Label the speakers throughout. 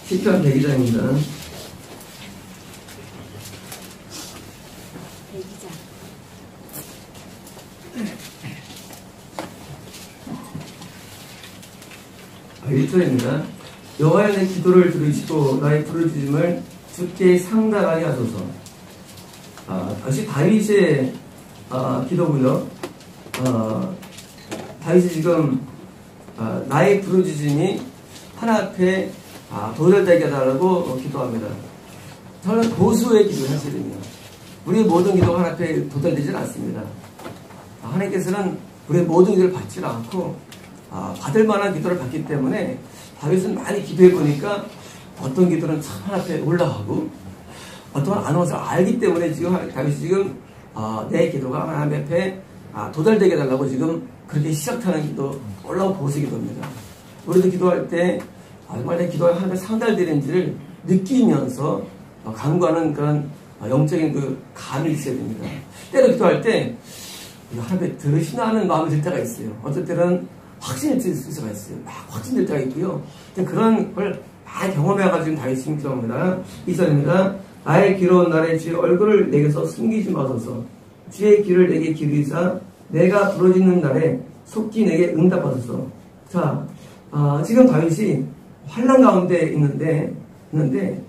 Speaker 1: 시편 102장입니다. (1절입니다) 여호와여 내 기도를 들으시고 나의 부르짖음을 주께 상달하게 하소서. 다시 다윗의 기도고요. 다윗이 지금 나의 부르짖음이 하나 앞에 도달되게 해달라고 기도합니다. 저는 고수의 기도를 하시거든요. 우리의 모든 기도가 하나 앞에 도달되지는 않습니다. 하나님께서는 우리의 모든 기도를 받지 않고 받을 만한 기도를 받기 때문에 다윗은 많이 기도해 보니까 어떤 기도는 참 하나 앞에 올라가고 어떤 건 안 와서 알기 때문에 지금 다윗이 지금 내 기도가 하나님 앞에 도달되게 해달라고 지금 그렇게 시작하는 기도, 올라온 보수 기도입니다. 우리도 기도할 때 정말 내 기도가 하나님께 상달되는지를 느끼면서 간구하는 그런 영적인 그 감이 있어야 됩니다. 때로 기도할 때 하나님께 들으시나 하는 마음이 들 때가 있어요. 어떤 때는 확신이 들 수가 있어요. 막 확신될 때가 있고요. 그런 걸 많이 경험해가지고 다윗이 기도합니다. 2절입니다. 나의 길어온 날에 주의 얼굴을 내게서 숨기지 마소서. 주의 길을 내게 기르사 내가 부르짖는 날에 속히 내게 응답하소서. 자, 지금 다윗이 환난 가운데 있는데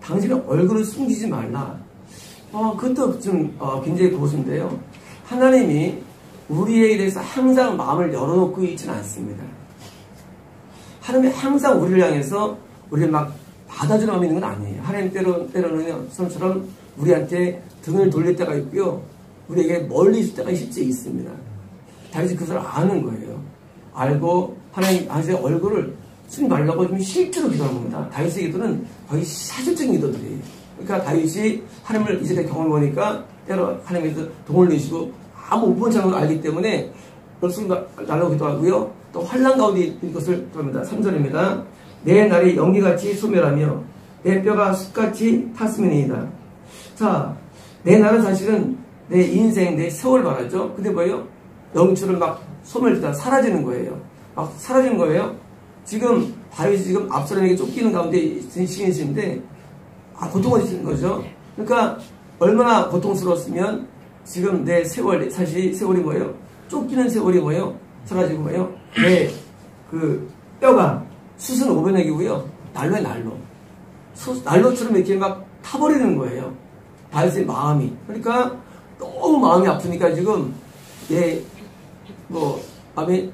Speaker 1: 당신은 얼굴을 숨기지 말라. 그것도 좀 굉장히 고수인데요. 하나님이 우리에 대해서 항상 마음을 열어놓고 있지는 않습니다. 하나님이 항상 우리를 향해서 우리를 막 받아주는 마음이 있는 건 아니에요. 하나님 때로는 처럼 우리한테 등을 돌릴 때가 있고요. 우리에게 멀리 있을 때가 실제 있습니다. 다윗이 그것을 아는 거예요. 알고 하나님 당신의 얼굴을 숨지 말라고 좀 실제로 기도하는 겁니다. 다윗의 기도는 거의 사실적인 기도들이에요. 그러니까 다윗이 하나님을 이제 경험해보니까 때로 하나님께서 동을 내시고 아무 우본처럼 알기 때문에 숨지 말라고 기도하고요. 또 환난 가운데 있는 것을 기도합니다. 3절입니다. 내 날이 연기같이 소멸하며 내 뼈가 숯같이 탔음이니이다. 자, 내 날은 사실은 내 인생, 내 세월 말하죠. 근데 뭐예요? 영처럼 막 소멸되다 사라지는 거예요. 막 사라지는 거예요. 지금 다윗이 지금 압살롬에게 쫓기는 가운데 있는 시인인데 고통을 주는 거죠. 그러니까 얼마나 고통스러웠으면 지금 내 세월, 사실 세월이 뭐예요? 쫓기는 세월이 뭐예요? 사라지고 뭐예요? 내 그 뼈가 숯은 500액이고요. 난로에 난로. 난로처럼 이렇게 막 타버리는 거예요. 다윗의 마음이. 그러니까 너무 마음이 아프니까 지금 마음이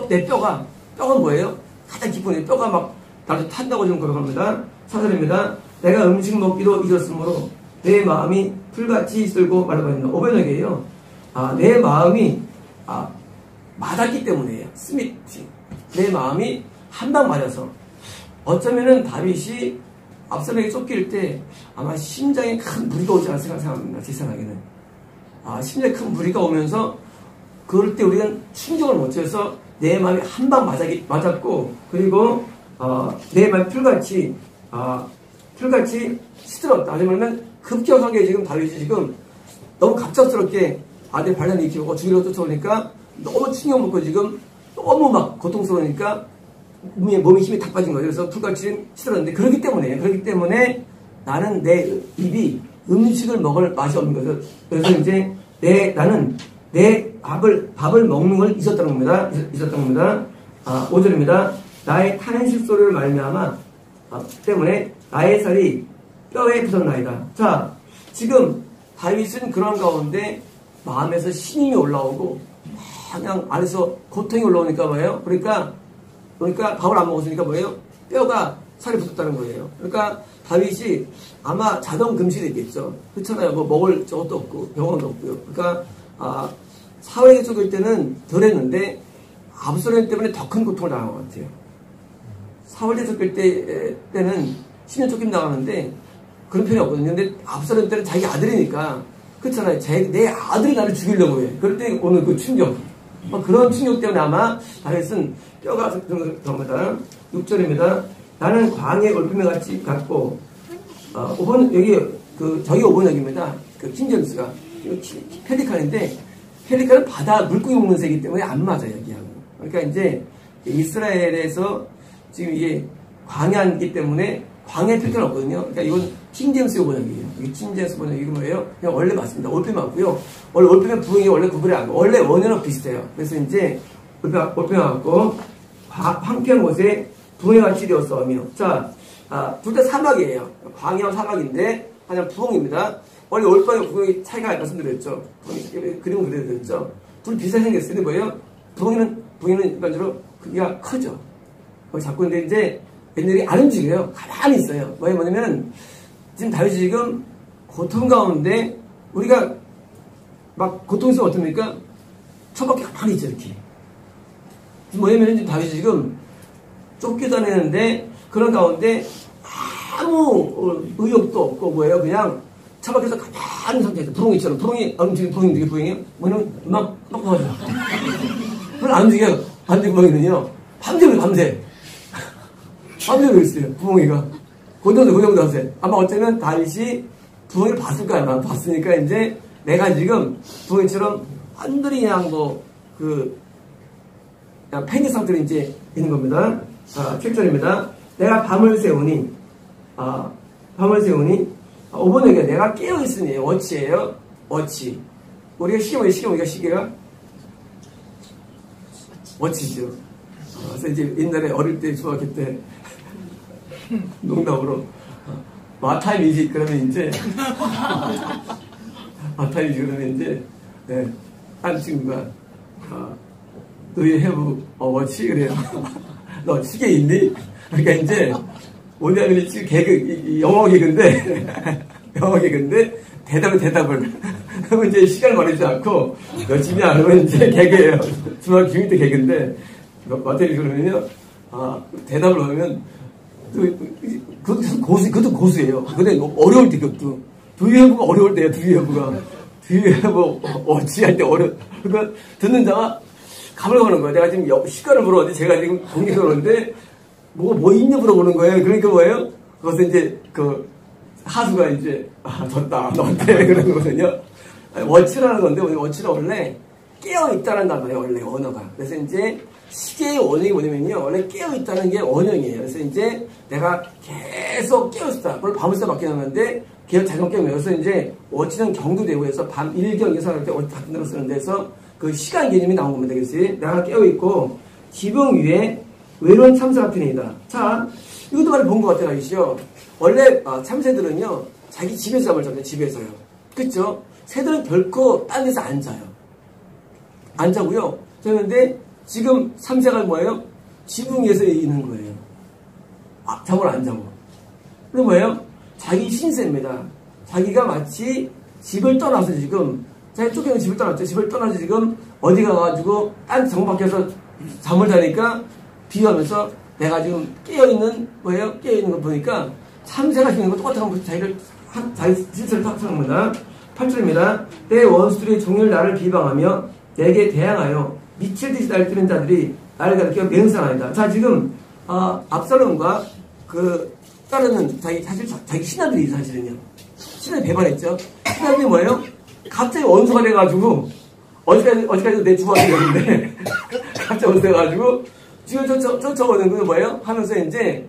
Speaker 1: 내 뼈가 뭐예요? 가장 기쁜 내 뼈가 막 나도 탄다고 지금 고백합니다. 4절입니다. 내가 음식 먹기도 잊었으므로 내 마음이 풀같이 쓸고 말라버린다. 500액이에요. 내 마음이 맞았기 때문이에요. 스미치. 내 마음이 한 방 맞아서. 어쩌면은 다윗이 압살롬에게 쫓길 때 아마 심장에 큰 무리가 오지 않았을까 생각합니다. 제 생각에는. 심장에 큰 무리가 오면서 그럴 때 우리는 충격을 못 쳐서 내 마음이 한 방 맞았고 그리고 내 마음이 풀같이 시들었다. 하지만 급격하게 지금 다윗이 지금 너무 갑작스럽게 아들 반란을 일으키고 죽이려고 쫓아오니까 너무 충격 먹고 지금 너무 막 고통스러우니까 몸에 힘이 다 빠진 거예요. 그래서 풀같이 시들었는데 그렇기 때문에 나는 내 입이 음식을 먹을 맛이 없는 거죠. 그래서 이제 나는 내 밥을 먹는 걸 잊었다는 겁니다. 5절입니다. 나의 탄식 소리를 말미암아 때문에 나의 살이 뼈에 붙었나이다. 자, 지금 다윗은 그런 가운데 마음에서 신임이 올라오고 그냥 안에서 고통이 올라오니까 뭐예요? 그러니까 밥을 안 먹었으니까 뭐예요? 뼈가 살이 붙었다는 거예요. 그러니까 다윗이 아마 자동 금식이 됐겠죠. 그렇잖아요. 뭐 먹을 저것도 없고 병원도 없고요. 그러니까 사울에게 쫓길 때는 덜 했는데 압살롬 때문에 더 큰 고통을 당한 것 같아요. 사울에게 쫓길 때는 10년 쫓김 당하는데 그런 편이 없거든요. 근데 압살롬 때는 자기 아들이니까 그렇잖아요. 내 아들이 나를 죽이려고 해. 그럴 때 오는 그 충격. 그런 충격 때문에 아마 다윗은 뼈가 들어갑니다. 6절입니다. 나는 광야의 올빼미 같이 같고 5번 여기 저기 5번역입니다. 그 킹제임스가 펠리칸인데 펠리칸은 바다 물고기 먹는 새이기 때문에 안 맞아요 여기하고. 그러니까 이제 이스라엘에서 지금 이게 광야이기 때문에 광야에 필요는 없거든요. 그러니까 이건 킹제임스 번역이에요. 이게 킹제임스 번역 이거 뭐예요? 그냥 원래 맞습니다. 올빼 맞고요. 원래 올빼면 부흥이 원래 구분이 안 돼. 원래 원어는 비슷해요. 그래서 이제 올빼 맞고 황폐한 곳에 부흥의 같이 되었어. 자, 둘 다 사막이에요. 광야와 사막인데 하나 부흥입니다. 원래 올빼와 부흥이 차이가 말씀드렸죠. 그림은 그대로 드렸죠. 둘 비슷하게 생겼어요. 근데 뭐예요? 부흥이는 일반적으로 크기가 크죠. 잡고 있는데 이제 얘네들이 안 움직여요. 가만히 있어요. 뭐냐면 지금 다윗이 지금 고통 가운데 우리가 막 고통 있으면 어떻습니까? 처박혀 가만히 있죠. 이렇게. 뭐냐면 지금 다윗이 지금 쫓겨다니는데 그런 가운데 아무 의욕도 없고 뭐예요? 그냥 처박혀서 가만히 상태에서 부릉이처럼 부릉이 움직이는 부릉이 부릉이에요? 뭐냐면 막 보아줘. 그걸 안 움직여요. 안 움직이는 부릉이는요. 밤새 밤새고 있어요. 부엉이가. 그 정도 하세요. 아마 어쩌면 다윗이 부엉이를 봤을 거야. 아마 봤으니까 이제 내가 지금 부엉이처럼 완전히 그냥 그냥 팽이 상태로 이제 있는 겁니다. 자, 7절입니다. 내가 밤을 세우니 5번 얘기가 내가 깨어있으니 어치예요. 어치. 우리가 시계가 어치죠. 그래서 이제 옛날에 어릴 때 중학교 때 농담으로 마타임이지 그러면 이제 한 친구가 Do you have a watch? 그래요. 너 시계 있니? 그러니까 이제 뭐냐면 지금 개그 영어 개그인데 대답을 그러면 이제 시간을 버리지 않고 열심히 안 하면 이제 개그예요. 중학교 중1 때 개그인데 마타임이 그러면요 대답을 하면 그것도 고수예요. 근데 어려울 때 그것도. 두유해부가 어려울 때예요, 두유해부가. 두유해부, 어찌할 때 그러니까 듣는 자가 감을 가는 거예요. 내가 지금 시간을 물어봤는데 제가 지금 공개를 하는데 뭐 있냐 물어보는 거예요. 그러니까 뭐예요? 그것은 이제 하수가 이제, 졌다, 너한테 그런 거거든요. 워치라는 건데, 워치는 원래 깨어있다는 단어예요, 원래 언어가. 그래서 이제 시계의 원형이 뭐냐면요. 원래 깨어있다는 게 원형이에요. 그래서 이제 내가 계속 깨어있다. 그걸 밤을 새 맡겨놨는데 계속 자동 깨우면. 그래서 이제 워치는 경도되고 해서 밤 1경 예상할 때 워치 같은 데로 쓰는 데서 그 시간 개념이 나온 겁니다. 그래서 내가 깨어있고 지붕 위에 외로운 참새 같은 애이다. 자, 이것도 많이 본 것 같아요. 아시죠? 원래 참새들은요. 자기 집에서 잠을 자요. 집에서요. 그쵸? 새들은 결코 딴 데서 안 자요. 안 자고요. 그런데 지금 참새가 뭐예요? 지붕 위에서 있는 거예요. 잠을 안 자고. 그게 뭐예요? 자기 신세입니다. 자기가 마치 집을 떠나서 지금, 자기 쫓겨는 집을 떠났죠. 집을 떠나서 지금 어디 가가지고 딴 정 밖에서 잠을 자니까 비유하면서 내가 지금 깨어있는 거예요? 깨어있는 거 보니까 참새가 지는 거 똑같은 거 자기 신세를 탁하는 겁니다. 8절입니다. 내 원수들이 종일 나를 비방하며 내게 대항하여 미칠 듯이 날뛰는 자들이 나를 가리켜 맹상하리다. 자, 지금 압살롬과 따르는 자기 신하들이 사실은요. 신하들이 배반했죠. 신하들이 뭐예요? 갑자기 원수가 돼가지고 어디까지도 내 주방이 되는데 갑자기 원수가 돼가지고 지금 쫓아오는 건 뭐예요? 하면서 이제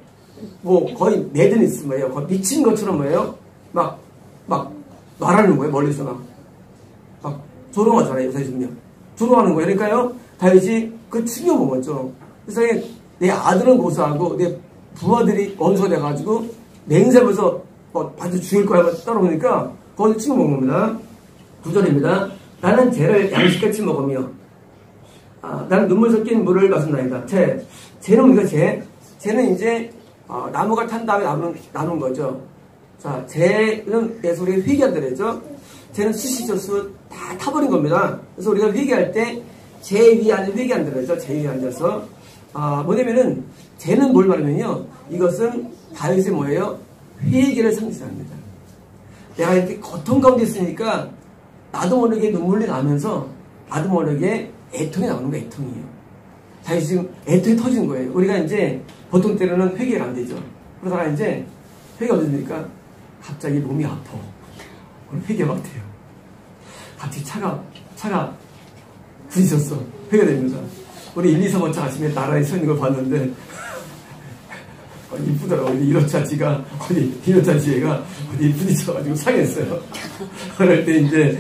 Speaker 1: 뭐 거의 매드니스 뭐예요? 거의 미친 것처럼 뭐예요? 막 말하는 거예요. 멀리서 막 조롱하잖아요. 사실은요. 조롱하는 거예요. 그러니까요. 다윗이 그 충격 먹었죠. 세상에 내 아들은 고사하고 내 부하들이 원수가 돼가지고 맹세하면서 반드시 죽일 거야 하면서 따라오니까 거기서 충격 먹은 겁니다. 9절입니다. 나는 죄를 양식같이 먹으며 나는 눈물 섞인 물을 마신다이다. 죄는 우리가 죄는 이제 나무가 탄 다음에 나눈 거죠. 자, 죄는 그래서 우리가 회개한다 그랬죠. 죄는 수시죠. 다 타버린 겁니다. 그래서 우리가 회개할 때 죄 위에 앉아 회개한다 그랬죠. 죄 위에 앉아서 뭐냐면은 죄는 뭘 말하면요. 이것은 다윗의 뭐예요? 회개를 상징합니다. 내가 이렇게 고통 가운데 있으니까 나도 모르게 눈물이 나면서 나도 모르게 애통이 나오는 거예요. 애통이에요. 다윗이 지금 애통이 터진 거예요. 우리가 이제 보통 때로는 회개가 안 되죠. 그러다가 이제 회개가 어디 됩니까? 갑자기 몸이 아파. 회개 막 돼요. 갑자기 차가 부딪혔어. 회개가 됩니다. 우리 1, 2, 3번 차 아침에 나란히 서 있는 걸 봤는데 이쁘더라고. 이로차지가 이로차지가 어디 부딪혀가지고 상했어요. 그럴 때 이제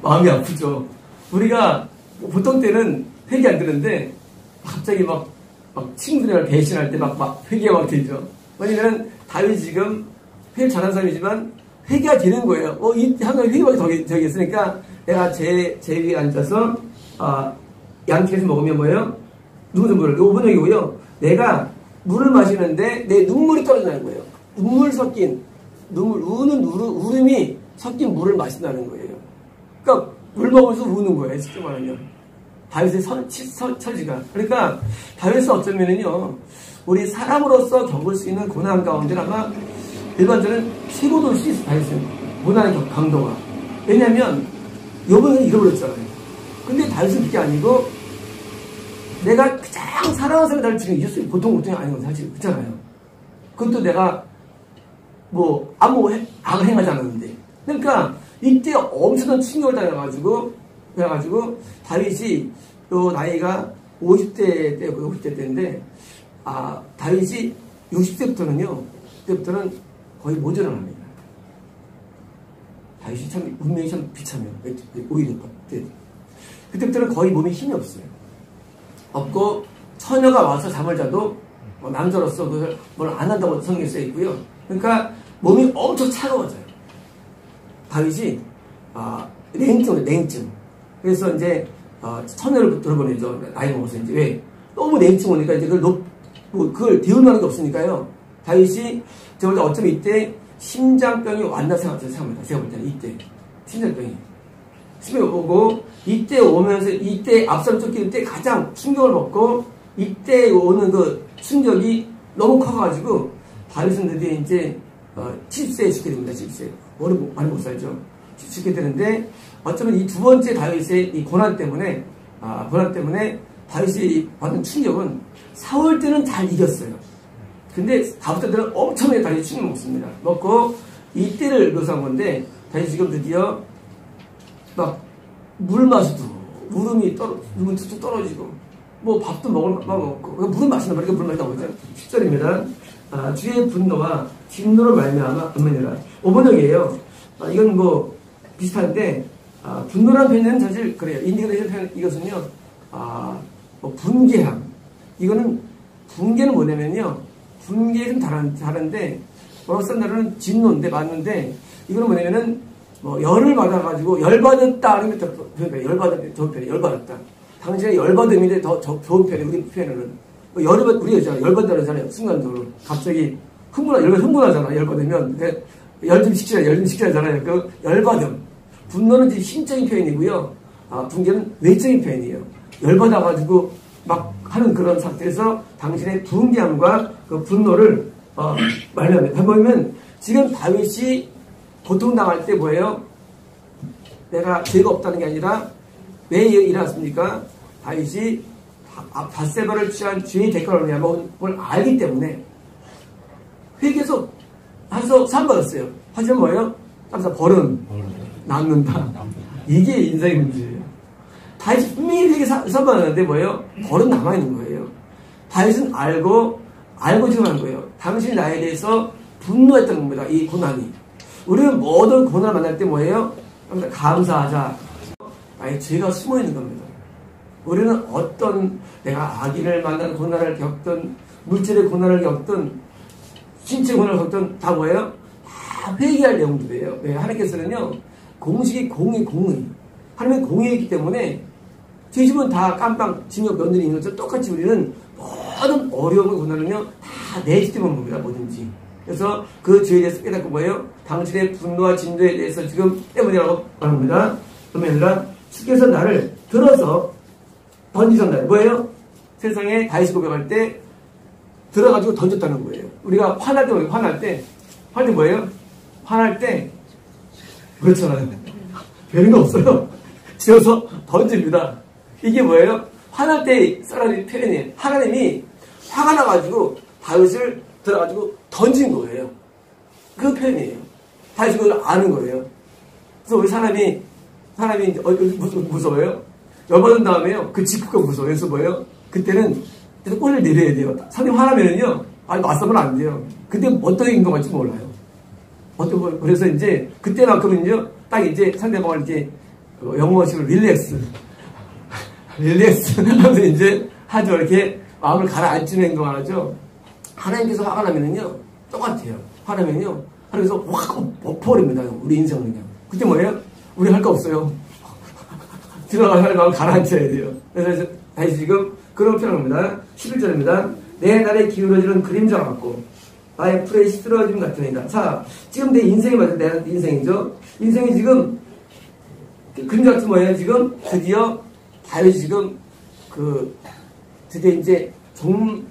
Speaker 1: 마음이 아프죠. 우리가 보통 때는 회개 안 되는데 갑자기 막 친구들이랑 배신할 때 막 회개가 막 되죠. 왜냐면 다윗이 지금 회개 잘하는 사람이지만 회개가 되는 거예요. 항상 회개가 저기 있으니까 내가 제 위에 앉아서 양쪽에서 먹으면 뭐예요? 누구를 5번역이고요. 내가 물을 마시는데 내 눈물이 떨어진다는 거예요. 눈물 섞인 우는 울음이 섞인 물을 마신다는 거예요. 그러니까 물 먹으면서 우는 거예요. 쉽게 말하면 다윗의 처지가. 그러니까 다윗은 어쩌면은요 우리 사람으로서 겪을 수 있는 고난 가운데 아마 일반적으로 최고도 올 수 있어요. 다윗은 고난의 강도가. 왜냐하면 요번에 잃어버렸잖아요. 근데 다윗은 그게 아니고 내가 가장 사랑하는 사람이 나를 지금 잊었어요. 보통 고통이 아닌 건 사실 그렇잖아요. 그것도 내가 아무 악을 행하지 않았는데. 그러니까 이때 엄청난 충격을 당해가지고 다윗이 또 나이가 50대 때인데 다윗이 60대부터는 거의 모전을 합니다. 다윗이 참 운명이 참 비참해요. 오히려 그때부터는 거의 몸에 힘이 없고 처녀가 와서 잠을 자도 남자로서 그걸 뭘 안 한다고 성경에 써 있고요. 그러니까 몸이 엄청 차가워져요. 다윗이 냉증. 그래서 이제 처녀를 들어보내죠. 나이 먹어서 이제 왜 너무 냉증 오니까 이제 그걸 데울 만한 게 없으니까요. 다윗이 제가 어쩌면 이때 심장병이 왔나 생각합니다. 제가 볼 때는 이때 심장병이 오고 이때 오면서 이때 앞선 쫓길 때 가장 충격을 먹고 이때 오는 그 충격이 너무 커가지고 다윗은 드디어 이제 70세에 죽게 됩니다. 70세 많이 못 살죠. 죽게 되는데 어쩌면 이 두 번째 다윗의 이 고난 때문에 다윗이 받은 충격은 사울 때는 잘 이겼어요. 근데 다윗 때는 엄청나게 다윗이 충격 먹습니다. 먹고 이때를 묘사한 건데 다윗이 지금 드디어 막 물 마셔도 울음이 툭툭 떨어지고 밥도 먹고 물을 마시나 보니까 물 마시나 보죠. 10절입니다. 주의 분노와 진노로 말미암아 음면이라 5번역이에요. 이건 비슷한데 분노라는 표현은 사실 그래요. 인디그레이션 표현 이것은요 분개함. 이거는 분개는 뭐냐면요 분개는 다른데 뭐라고 쓴 단어는 진노인데 맞는데 이거는 뭐냐면은 열을 받아가지고 열받았다 하는 게 더 좋은 편이에요. 열받았다 좋은 편이에요. 열받았다. 당신의 열받음인데 더 좋은 편이에요. 우리 표현은 우리가 열받다는 잖아요. 순간적으로 갑자기 흥분하잖아. 열받으면 열 좀 식히자잖아요. 그 열받음. 분노는 이제 심적인 표현이고요. 분개는 외적인 표현이에요. 열받아가지고 막 하는 그런 상태에서 당신의 분개함과 그 분노를 말합니다. 보면 지금 다윗이 고통당할 때 뭐예요? 내가 죄가 없다는 게 아니라 왜 일어났습니까? 다윗이 밧세바를 취한 죄의 대가로 하면 그걸 알기 때문에 회개해서 상받았어요. 하지만 뭐예요? 따라서 벌은 남는다. 이게 인생의 문제예요. 다윗이 분명히 회개 상받았는데 뭐예요? 벌은 남아있는 거예요. 다윗은 알고 지금 하는 거예요. 당신이 나에 대해서 분노했던 겁니다. 이 고난이. 우리는 모든 고난을 만날 때 뭐예요? 감사하자. 아예 죄가 숨어 있는 겁니다. 우리는 어떤 내가 악인을 만난 고난을 겪든 물질의 고난을 겪든 신체 고난을 겪든 다 뭐예요? 다 회개할 내용들이에요. 왜? 하나님께서는요 공식이 공의. 하나님의 공의이기 때문에 죄지면 다 깜빵, 징역, 면전이 있는 것처럼 똑같이 우리는 모든 어려움과 고난은요 다 내 시대만 봅니다. 뭐든지. 그래서 그 죄에 대해서 깨닫고 뭐예요? 당신의 분노와 진노에 대해서 지금 때문이라고 말합니다. 그러면 주께서 나를 들어서 던지셨나요? 뭐예요? 세상에 다윗이 고백할 때 들어가지고 던졌다는 거예요. 우리가 화날 때 뭐예요? 화날 때 그렇잖아요. 별인 거 없어요. 지어서 던집니다. 이게 뭐예요? 화날 때 사람이 표현이에요. 하나님이 화가 나가지고 다윗을 들어가지고 던진 거예요. 그 표현이에요. 다윗이 그걸 아는 거예요. 그래서 우리 사람이 무서워요? 열받은 다음에요. 그 직후가 무서워요. 그래서 뭐예요? 그때는 그래서 꼬리를 내려야 돼요. 사람이 화나면은요, 맞서면 안 돼요. 근데 어떤 행동할지 몰라요. 그래서 이제, 그때만큼은요, 딱 이제 상대방을 이렇게, 영어식으로 릴렉스 하면서 이제, 아주 이렇게 마음을 가라앉히는 행동을 하죠. 하나님께서 화가 나면은요, 똑같아요. 화나면요, 하나님께서 확 엎어버립니다. 우리 인생은 그냥. 그때 뭐예요? 우리 할 거 없어요. 들어가서 마음을 가라앉혀야 돼요. 그래서 다시 지금 그런 표현입니다. 11절입니다. 내 날에 기울어지는 그림자 같고 나의 풀에 시들어짐 같으니까. 자, 지금 내 인생이 맞아요. 내 인생이죠. 인생이 지금 그림자 같은 뭐예요? 지금 드디어 다윗이 지금 드디어 이제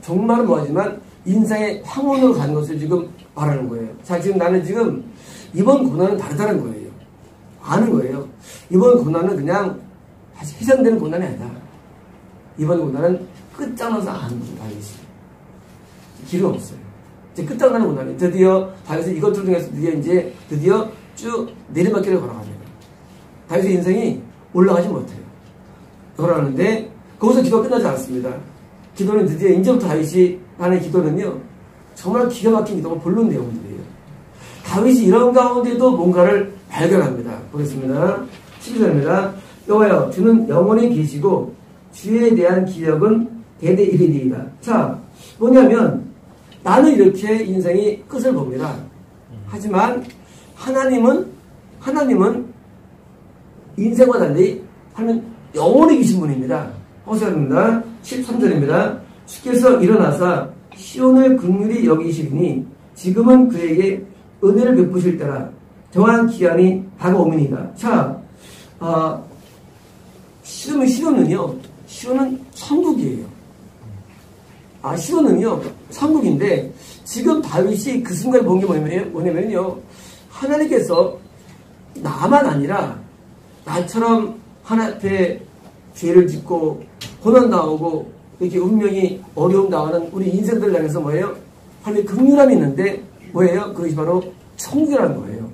Speaker 1: 정말은 뭐하지만 인생의 황혼으로 가는 것을 지금 말하는 거예요. 자, 지금 나는 지금 이번 고난은 다르다는 거예요. 아는 거예요. 이번 고난은 그냥 다시 희생되는 고난이 아니다. 이번 고난은 끝장나서 아는 거예요. 다윗이. 길은 없어요. 이제 끝장나는 고난이 드디어 다윗은 이것들 중에서 드디어 쭉 내리막길을 걸어갑니다. 다윗의 인생이 올라가지 못해요. 걸어가는데 거기서 기도가 끝나지 않습니다. 기도는 드디어 이제부터 다윗이 하는 기도는요, 정말 기가 막힌 기도가 본론 내용들이에요. 다윗이 이런 가운데도 뭔가를 발견합니다. 보겠습니다. 12절입니다. 여호와여, 주는 영원히 계시고 주에 대한 기억은 대대 이르리이다. 자, 뭐냐면 나는 이렇게 인생이 끝을 봅니다. 하지만 하나님은 인생과 달리 하나님은 영원히 계신 분입니다. 호세아입니다. 13절입니다. 주께서 일어나사 시온을 긍휼히 여기시리니 지금은 그에게 은혜를 베푸실 때라. 정한 기한이 다가오니이다. 자, 시온은요, 시온은 천국이에요. 시온은요, 천국인데, 지금 다윗이 그 순간에 본 게 뭐냐면요, 하나님께서 나만 아니라, 나처럼 하나님 앞에 죄를 짓고, 고난 당하고, 이렇게 운명이 어려움 당하는 우리 인생들 향해서 뭐예요? 하나님의 긍휼함이 있는데, 뭐예요? 그것이 바로 천국이라는 거예요.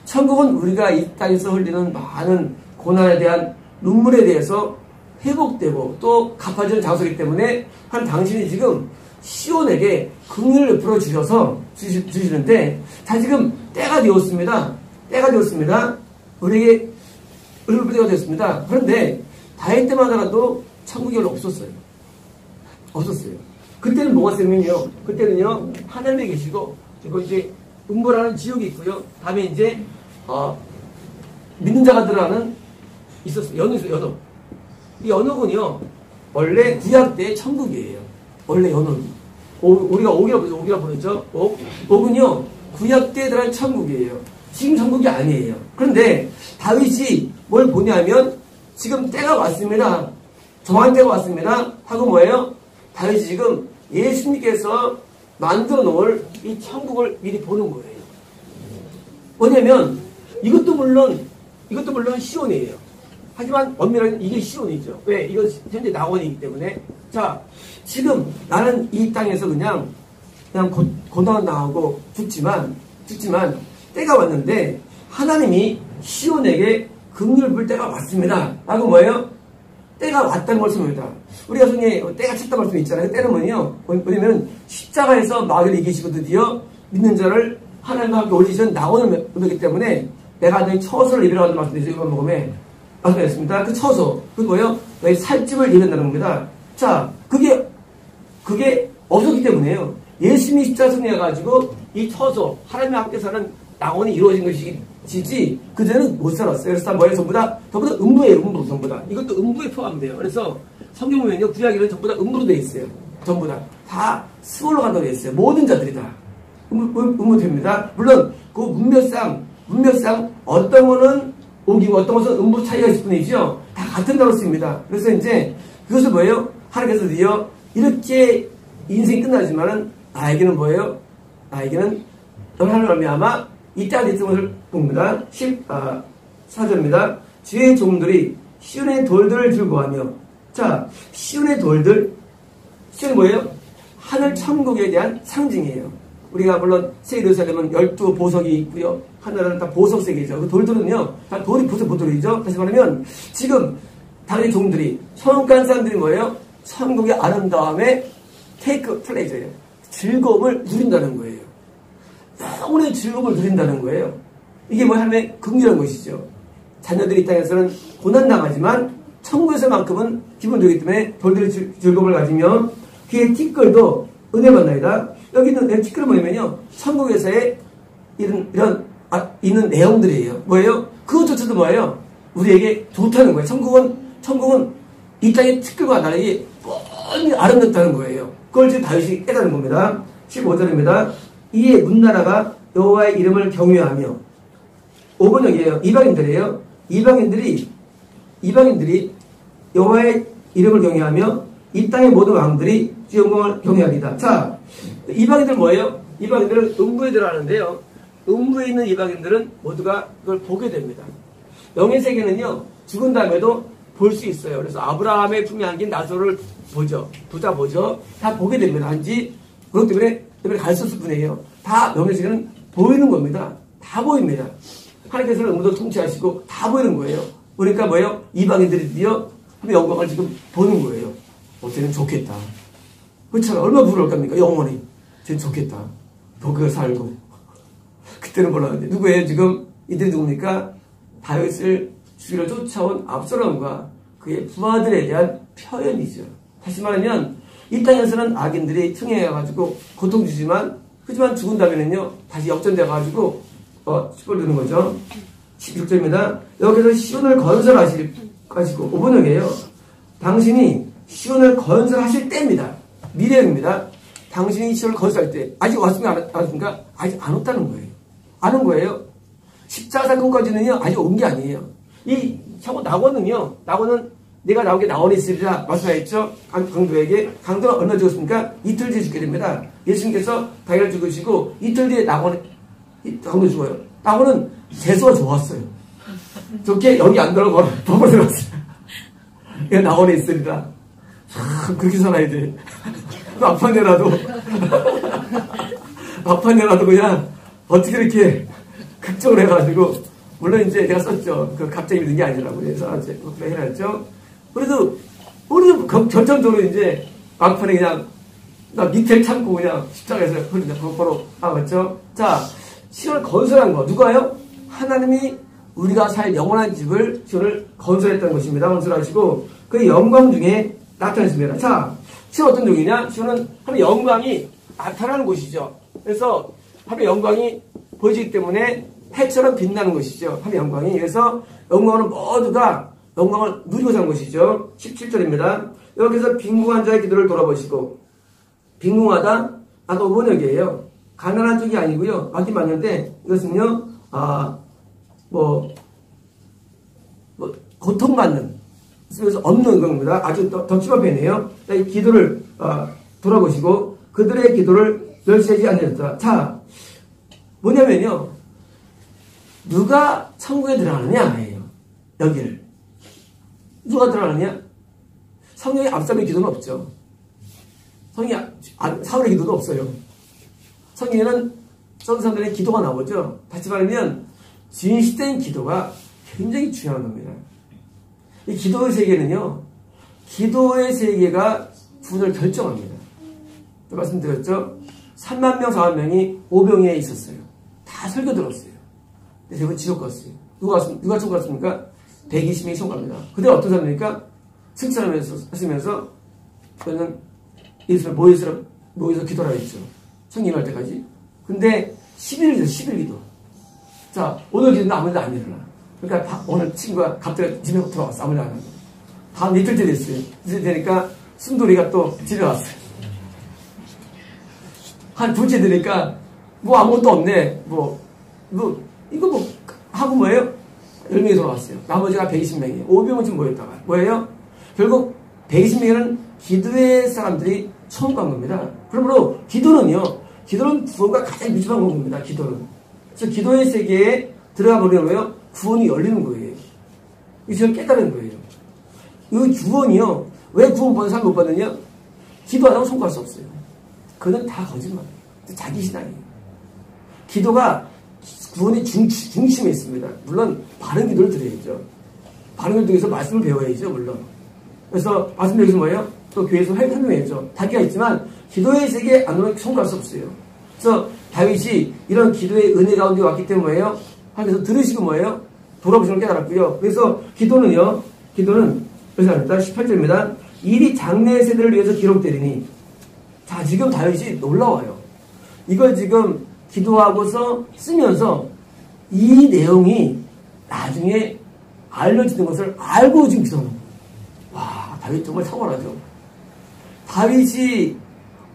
Speaker 1: 천국은 우리가 이 땅에서 흘리는 많은 고난에 대한 눈물에 대해서 회복되고 또 갚아주는 장소이기 때문에 한 당신이 지금 시온에게 긍휼을 베풀어 주시는데, 자, 지금 때가 되었습니다. 우리에게 은혜를 때가 되었습니다. 그런데 다윗 때만 하더라도 천국이 별로 없었어요. 그때는 뭐가 있냐면요, 그때는요, 하늘에 계시고, 그리고 이제 음보라는 지옥이 있고요. 다음에 이제 믿는 자가 들어가는 있었어요. 연옥. 이 연옥은요, 원래 구약 때의 천국이에요. 원래 연옥이. 우리가 옥이라 부르죠. 옥은요, 구약 때에 들어간 천국이에요. 지금 천국이 아니에요. 그런데 다윗이 뭘 보냐면 지금 때가 왔습니다. 정한 때가 왔습니다. 하고 뭐예요? 다윗이 지금 예수님께서 만들어 놓을 이 천국을 미리 보는 거예요. 뭐냐면 이것도 물론 시온이에요. 하지만 엄밀하게 이게 시온이죠. 왜? 이건 현재 낙원이기 때문에. 자, 지금 나는 이 땅에서 그냥 고난 당하고 죽지만 때가 왔는데 하나님이 시온에게 긍휼을 베풀 때가 왔습니다. 라고 뭐예요? 때가 왔다는 걸 설명합니다. 우리가 성경에 때가 찼다는 말씀이 있잖아요. 때는 뭐냐면 십자가에서 마귀를 이기시고 드디어 믿는 자를 하나님과 함께 올리시는 낙원을 얻었기 때문에 내가 너희 처소를 이루라는 말씀이죠. 이번 복음에 말씀드렸습니다. 그 처소, 그 뭐예요? 너희 살집을 이룬다는 겁니다. 자, 그게 없었기 때문에요. 예수님이 십자가 승리해가지고 이 처소, 하나님과 함께 사는 낙원이 이루어진 것이지 그전에는 못 살았어요. 그래서 뭐예요? 전부 다 음부예요. 전부 다. 이것도 음부에 포함돼요. 그래서 성경 보면요, 구약에는 전부 다 음부로 되어 있어요. 전부 다 스올로 간다고 되어 있어요. 모든 자들이 다 음부입니다. 물론 그 문맥상 어떤 거는 옥이고 어떤 것은 음부 차이가 있을 뿐이죠. 다 같은 단어로 씁니다. 그래서 이제 그것을 뭐예요? 하나님께서 드디어 이렇게 인생이 끝나지만은 나에게는 뭐예요? 나에게는 하나님을 말미암아 이 땅에 있는 것을 봅니다. 14절입니다. 주의 종들이 시온의 돌들을 즐거워하며. 자, 시온의 돌들, 시온이 뭐예요? 하늘 천국에 대한 상징이에요. 우리가 물론 새 예루살렘은 12보석이 있고요. 하늘은 다 보석색이죠. 그 돌들은요, 다 돌이 보석이죠. 다시 말하면 지금 다른 종들이, 천국간 사람들이 뭐예요? 천국의 아름다움에 테이크 플레저예요. 즐거움을 누린다는 거예요. 영혼의 즐거움을 누린다는 거예요. 이게 뭐 하나님의 긍휼한 것이죠. 자녀들이 이 땅에서는 고난당하지만 천국에서만큼은 기본적이기 때문에 돌들의 즐거움을 가지며 그의 티끌도 은혜 받나이다. 여기 있는 티끌은 뭐냐면요, 천국에서의 있는 내용들이에요. 뭐예요? 그것조차도 뭐예요? 우리에게 좋다는 거예요. 천국은 이 땅의 티끌과 다르게 뻔히 아름답다는 거예요. 그걸 지금 다윗이 깨달은 겁니다. 15절입니다. 이에 문나라가 여호와의 이름을 경외하며, 5번역이에요. 이방인들이에요. 이방인들이 여호와의 이름을 경외하며 이 땅의 모든 왕들이 주 영광을 경외하리다. 자, 이방인들 뭐예요? 이방인들은 음부에 들어가는데요. 음부에 있는 이방인들은 모두가 그걸 보게 됩니다. 영의 세계는요, 죽은 다음에도 볼 수 있어요. 그래서 아브라함의 품에 안긴 나사로를 보죠. 부자 보죠. 다 보게 됩니다. 한지 그렇기 때문에 갈 수 없을 뿐이에요. 다 영의 세계는 보이는 겁니다. 다 보입니다. 하나님께서는 음부도 통치하시고 다 보이는 거예요. 그러니까 뭐예요? 이방인들이 드디어 영광을 지금 보는 거예요. 쟤는 좋겠다. 그렇잖아. 얼마나 부러울 겁니까? 영원히. 쟤는 좋겠다. 독에 살고. 그때는 몰랐는데. 누구예요? 지금 이들이 누굽니까? 다윗을 죽이러 쫓아온 압살롬과 그의 부하들에 대한 표현이죠. 다시 말하면 이 땅에서는 악인들이 청해가지고 고통 주지만, 하지만 죽은 다음에는요, 다시 역전돼가지고 시골 드는 거죠. 16절입니다. 여기서 시온을 건설하실 것이고, 5번역이에요. 당신이 시온을 건설하실 때입니다. 미래입니다. 당신이 시온을 건설할 때. 아직 왔습니까? 안 왔습니까? 아직 안 왔다는 거예요. 안 온 거예요. 십자가 사건까지는요, 아직 온 게 아니에요. 이 낙원은 내가 나오게 나원에 있으리라 말씀하셨죠? 강도에게. 강도는 얼마 죽었습니까? 이틀 뒤에 죽게 됩니다. 예수님께서 다윗을 죽으시고 이틀 뒤에 강도 죽어요. 낙원은 재수가 좋았어요. 좋게 여기 안 들어가고 법을 들었어요. 그냥 낙원에 있으리라. 그렇게 살아야 돼. 막판이라도 그냥 어떻게 이렇게 극적으로 해가지고, 물론 이제 내가 썼죠. 그 갑자기 믿는 게 아니라고 해서 이제 그렇게 해놨죠. 그래도 우리는 결정적으로 이제 막판에 그냥 나 밑에 참고 그냥 십자가에서 흘린다. 그거로 맞죠? 자, 시온을 건설한 거 누가요? 하나님이 우리가 살 영원한 집을 시온을 건설했다는 것입니다. 건설하시고 그 영광 중에 나타났습니다. 자, 시온 어떤 종이냐? 시온은 하나님의 영광이 나타나는 곳이죠. 그래서 하나님의 영광이 보여지기 때문에 해처럼 빛나는 것이죠. 하나님의 영광이. 그래서 영광은 모두가 영광을 누리고 사는 것이죠. 17절입니다. 여기서 빈궁한 자의 기도를 돌아보시고, 빈궁하다, 아까 5번역이에요. 가난한 쪽이 아니고요. 맞긴 맞는데, 이것은요, 고통받는, 그래서 없는 겁니다. 아주 더 심한 편이에요. 이 기도를 돌아보시고, 그들의 기도를 멸시하지 않으셨다. 자, 뭐냐면요, 누가 천국에 들어가느냐예요. 여기를. 누가 들어가느냐? 성령의 압살의 기도는 없죠. 사울의 기도도 없어요. 성경에는 선사들의 기도가 나오죠. 다시 말하면 진실된 기도가 굉장히 중요한 겁니다. 이 기도의 세계는요, 기도의 세계가 구원을 결정합니다. 또 말씀드렸죠. 3만 명, 4만 명이 오병이에 있었어요. 다 설교 들었어요. 근데 대부분 지옥 갔어요. 누가 천국 갔습니까? 120명이 천국 갑니다. 그때 어떤 사람입니까? 승천하면서 저는 예수를 모여서 기도를 했죠. 성김할 때까지. 근데 10일이죠. 10일 기도. 자, 오늘 기도는 아무 일도 안 일어나. 그러니까 오늘 친구가 갑자기 집에 들어왔어. 아무 일도 안 하고. 다음 이틀째 됐어요. 이틀째 되니까 순돌이가 또 집에 왔어요. 한 둘째 되니까 뭐 아무것도 없네. 이거 하고 뭐예요? 10명이 돌아왔어요. 나머지가 120명이에요. 500명 좀 모였다가. 뭐예요? 결국 120명은 기도의 사람들이 처음 간 겁니다. 그러므로 기도는 구원과 가장 밀접한 겁니다. 기도는. 그래서 기도의 세계에 들어가 버리면 구원이 열리는 거예요. 이것을 깨달은 거예요. 이 구원이요. 왜 구원 받는 사람 못 받느냐? 기도 안 하고 성공할 수 없어요. 그건 다 거짓말이에요. 자기 신앙이에요. 기도가 구원의 중심에 있습니다. 물론 바른 기도를 드려야죠. 바른 기도를 통해서 말씀을 배워야죠. 물론. 그래서 말씀 배우서 뭐예요? 또 교회에서 활동해야죠. 다기가 있지만 기도의 세계에 안 오면 성공할 수 없어요. 그래서 다윗이 이런 기도의 은혜 가운데 왔기 때문에요. 하나님께서 들으시고 뭐예요? 돌아보시는 걸 깨달았고요. 그래서 기도는 그래서 합니다. 18절입니다. 일이 장래 세대를 위해서 기록되리니. 자, 지금 다윗이 놀라워요. 이걸 지금 기도하고서 쓰면서 이 내용이 나중에 알려지는 것을 알고 지금 기도하는 거예요. 와, 다윗 정말 탁월하죠. 다윗이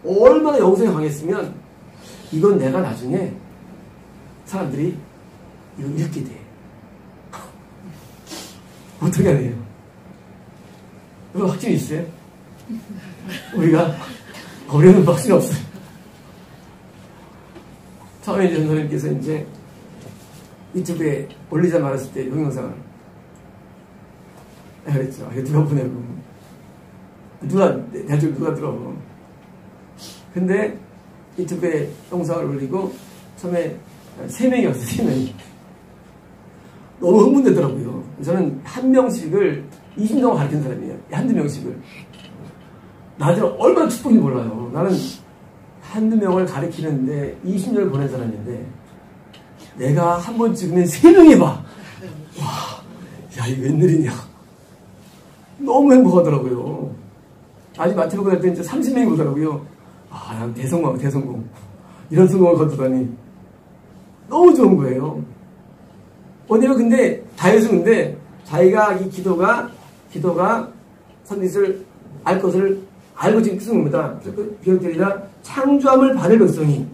Speaker 1: 얼마나 영성이 강했으면 이건 내가 나중에 사람들이 이거 읽게 돼. 어떻게 해야 돼요? 이거 확신이 있어요? 우리가 어려운 확신이 없어요. 처음에 이제 선생님께서 이제 유튜브에 올리자 말았을 때 동영상을 그랬죠. 이거 누가 보내고 대충 누가 들어. 근데 유튜브에 영상을 올리고 처음에 3명이었어요. 3명이. 너무 흥분되더라고요. 저는 한 명씩을 20년 동안 가르친 사람이에요. 한두 명씩을. 나중에 얼마나 축복인지 몰라요. 나는 한두 명을 가르치는데 20년을 보낸 사람인데 내가 한 번 찍으면 3명이 봐. 와, 야, 이거 웬일이냐. 너무 행복하더라고요. 아직 마티브가 될 때 이제 30명이 보더라고요. 아, 난 대성공. 이런 성공을 거두다니. 너무 좋은 거예요. 왜냐면 근데, 다윗은 근데, 자기가 이 기도가 선짓을 알 것을 알고 지금 쓰는 겁니다. 비록되리라 창조함을 받을 백성이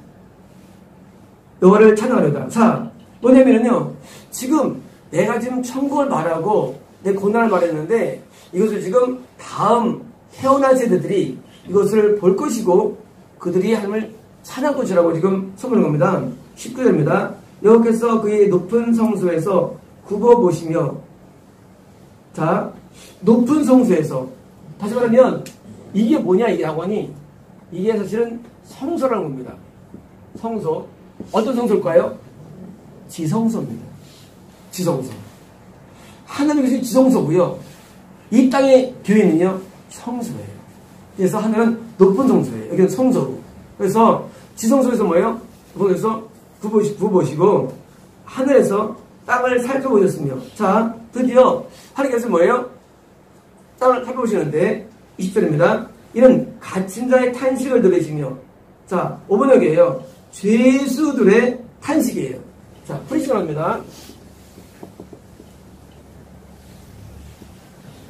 Speaker 1: 여호와를 찬양하려다. 자, 뭐냐면요. 지금 내가 지금 천국을 말하고 내 고난을 말했는데 이것을 지금 다음 태어난 세대들이 이것을 볼 것이고 그들이 하나님을 찬양할 것이라고 지금 선포하는 겁니다. 19절입니다. 여호와께서 그의 높은 성소에서 굽어보시며 자, 높은 성소에서 다시 말하면 이게 뭐냐 이라고 하니 이게 사실은 성소라는 겁니다. 성소. 어떤 성소일까요? 지성소입니다. 지성소. 하나님께서 지성소고요. 이 땅의 교회는요 성소예요. 그래서 하늘은 높은 성소예요. 여기는 성소고. 그래서 지성소에서 뭐예요? 거기서 구보시고 하늘에서 땅을 살펴보셨으며 자 드디어 하나님께서 뭐예요? 땅을 살펴보시는데 20절입니다. 이는 갇힌 자의 탄식을 들으시며 자 5번 여기에요. 죄수들의 탄식이에요. 자 프리시간입니다.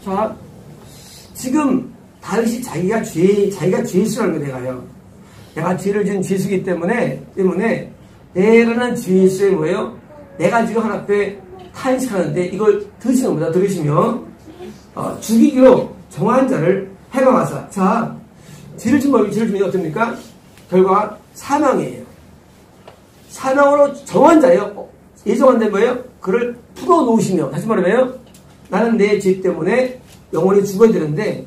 Speaker 1: 자 지금 다윗이 자기가 죄수라는 거 내가 죄를 지은 죄수이기 때문에 내라는 죄수의 뭐예요? 내가 지금 하나님 앞에 탄식하는데 이걸 들으시는 겁니다. 들으시면 죽이기로 정한 자를 해방하사. 자 죄를 지면 어떻습니까? 결과 사망이에요. 사망으로 정한 자예요. 예정한 데 뭐예요? 그를 풀어놓으시며 다시 말하면 나는 내 죄 때문에 영원히 죽어야 되는데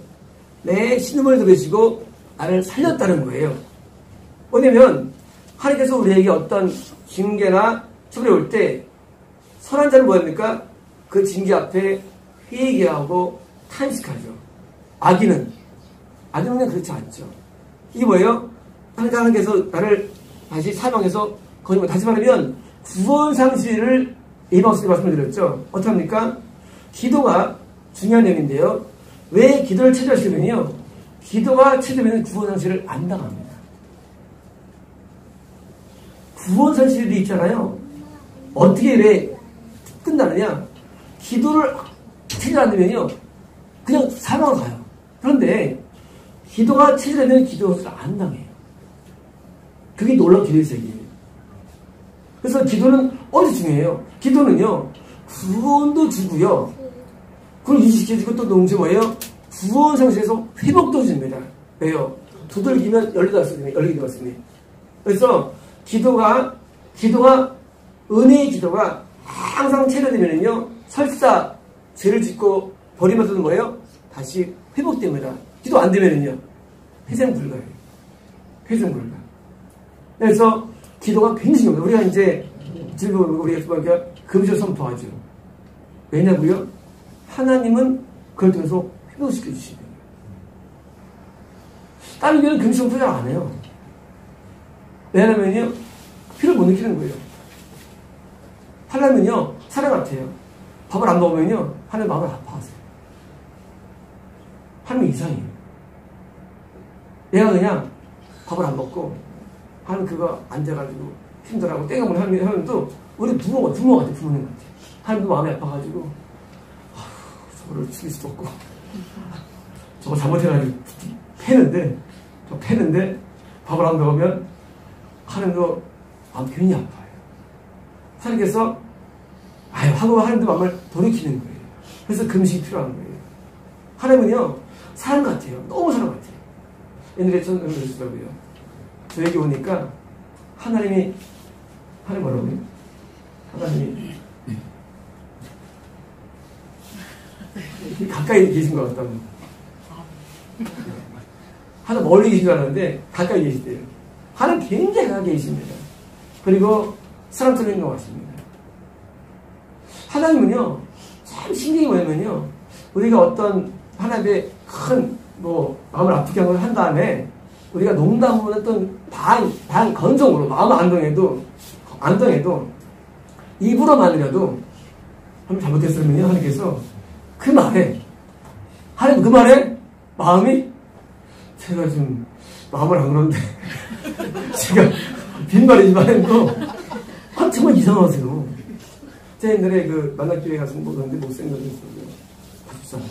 Speaker 1: 내 신음을 들으시고 나를 살렸다는 거예요. 왜냐면 하나님께서 우리에게 어떤 징계나 처벌이 올 때 선한 자는 뭐합니까? 그 징계 앞에 회개하고 탄식하죠. 악인은 그냥 그렇지 않죠. 이게 뭐예요? 하나님께서 나를 다시 사망해서 거짓말 다시 말하면 구원 상실을 예방스럽게 말씀을 드렸죠. 어떡합니까? 기도가 중요한 내용인데요. 왜 기도를 체조하시면요? 기도가 체조하면 구원 상실을 안 당합니다. 구원 상실이 있잖아요. 어떻게 왜 끝나느냐? 기도를 체질 안 되면요. 그냥 사망을 가요. 그런데 기도가 체질되면 기도를 안 당해요. 그게 놀라운 기도의 세계예요. 그래서 기도는 어디 중요해요? 기도는요. 구원도 주고요. 그걸 인식해주고 또 동시에 뭐예요? 구원 상실에서 회복도 줍니다. 왜요? 두들기면 열리게 되었습니다. 그래서 기도가 은혜의 기도가 항상 체결되면요 설사 죄를 짓고 버리면서도 뭐예요? 다시 회복됩니다. 기도 안 되면요 회생 불가예요. 회생 불가. 그래서 기도가 굉장히 중요합니다. 우리가 이제 지금 우리가 금식을 선포하죠. 왜냐고요? 하나님은 그걸 통해서 회복시켜 주시거든요. 다른 교회는 금식을 잘 안 해요. 왜냐면요, 피를 못 느끼는 거예요. 하나님은요, 사람 같아요. 밥을 안 먹으면요, 하나님 마음을 아파하세요. 하나님 이상해요. 내가 그냥 밥을 안 먹고, 하나님 그거 앉아가지고 힘들어하고 땡겨보는 하나님도 우리 부모 같아, 부모님 같아. 하나님도 마음이 아파가지고, 저거를 죽일 수도 없고, 저거 잘못해가지고 패는데, 밥을 안 먹으면 하나님도 마음 괜히 아파요. 하나님께서 하고 하나님도 마음을 돌이키는 거예요. 그래서 금식이 필요한 거예요. 하나님은요, 사람 같아요. 너무 사람 같아요. 옛날에 저는 그러시더라고요. 저에게 오니까 하나님 뭐라고요? 하나님이 가까이 계신 것 같다고. 하나 멀리 계신 줄 알았는데 가까이 계시대요. 하나님 굉장히 가까이 계십니다. 그리고 사람처럼 것 같습니다. 하나님은요, 참 신기한 게 뭐냐면요, 우리가 어떤 하나님의 큰 마음을 아프게 한 다음에 우리가 농담으로 했던 반 건성으로 마음 안 동해도 입으로만이라도 한번 잘못했으면요, 하나님께서 그 말에 마음이 제가 좀 마음을 안 그러는데 제가 빈말이지만 정말 이상하세요. 제가 옛날에 만학교에 가서 보는데 못생긴 분이 있었어요. 박수사람.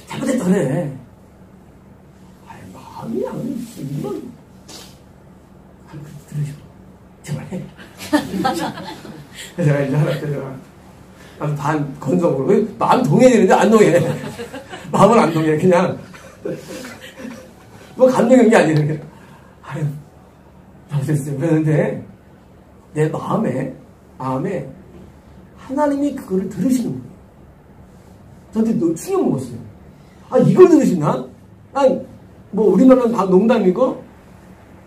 Speaker 1: 잘못했다네. 마음이 안 이런 들으시고 제발 해. 그래서 제가 이제 하나 때다가 아주 반 건성으로 마음 동해야 되는데 안 동해. 마음은 안 동해. 그냥 감동한 게 아니에요. 잘못했어요. 그러는데 내 마음에 하나님이 그거를 들으시는 거예요. 저한테 충격 먹었어요. 이걸 들으시나? 우리말은 다 농담이고,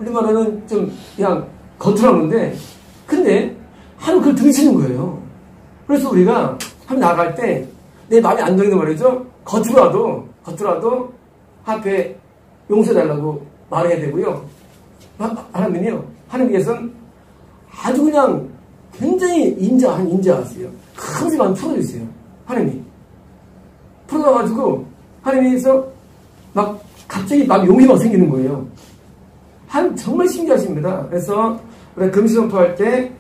Speaker 1: 우리말은 좀 그냥 겉으로 하는데, 근데 하나님 그걸 들으시는 거예요. 그래서 우리가 하나님 나아갈 때 내 마음이 안 동이는 말이죠. 겉으로라도 앞에 용서해달라고 말해야 되고요. 하나님께서는 아주 그냥 굉장히 인자하세요. 큰 마음 풀어주세요. 하나님이. 풀어놔가지고, 하나님께서 갑자기 용이 생기는 거예요. 하나님 정말 신기하십니다. 그래서, 우리 금식 선포할 때,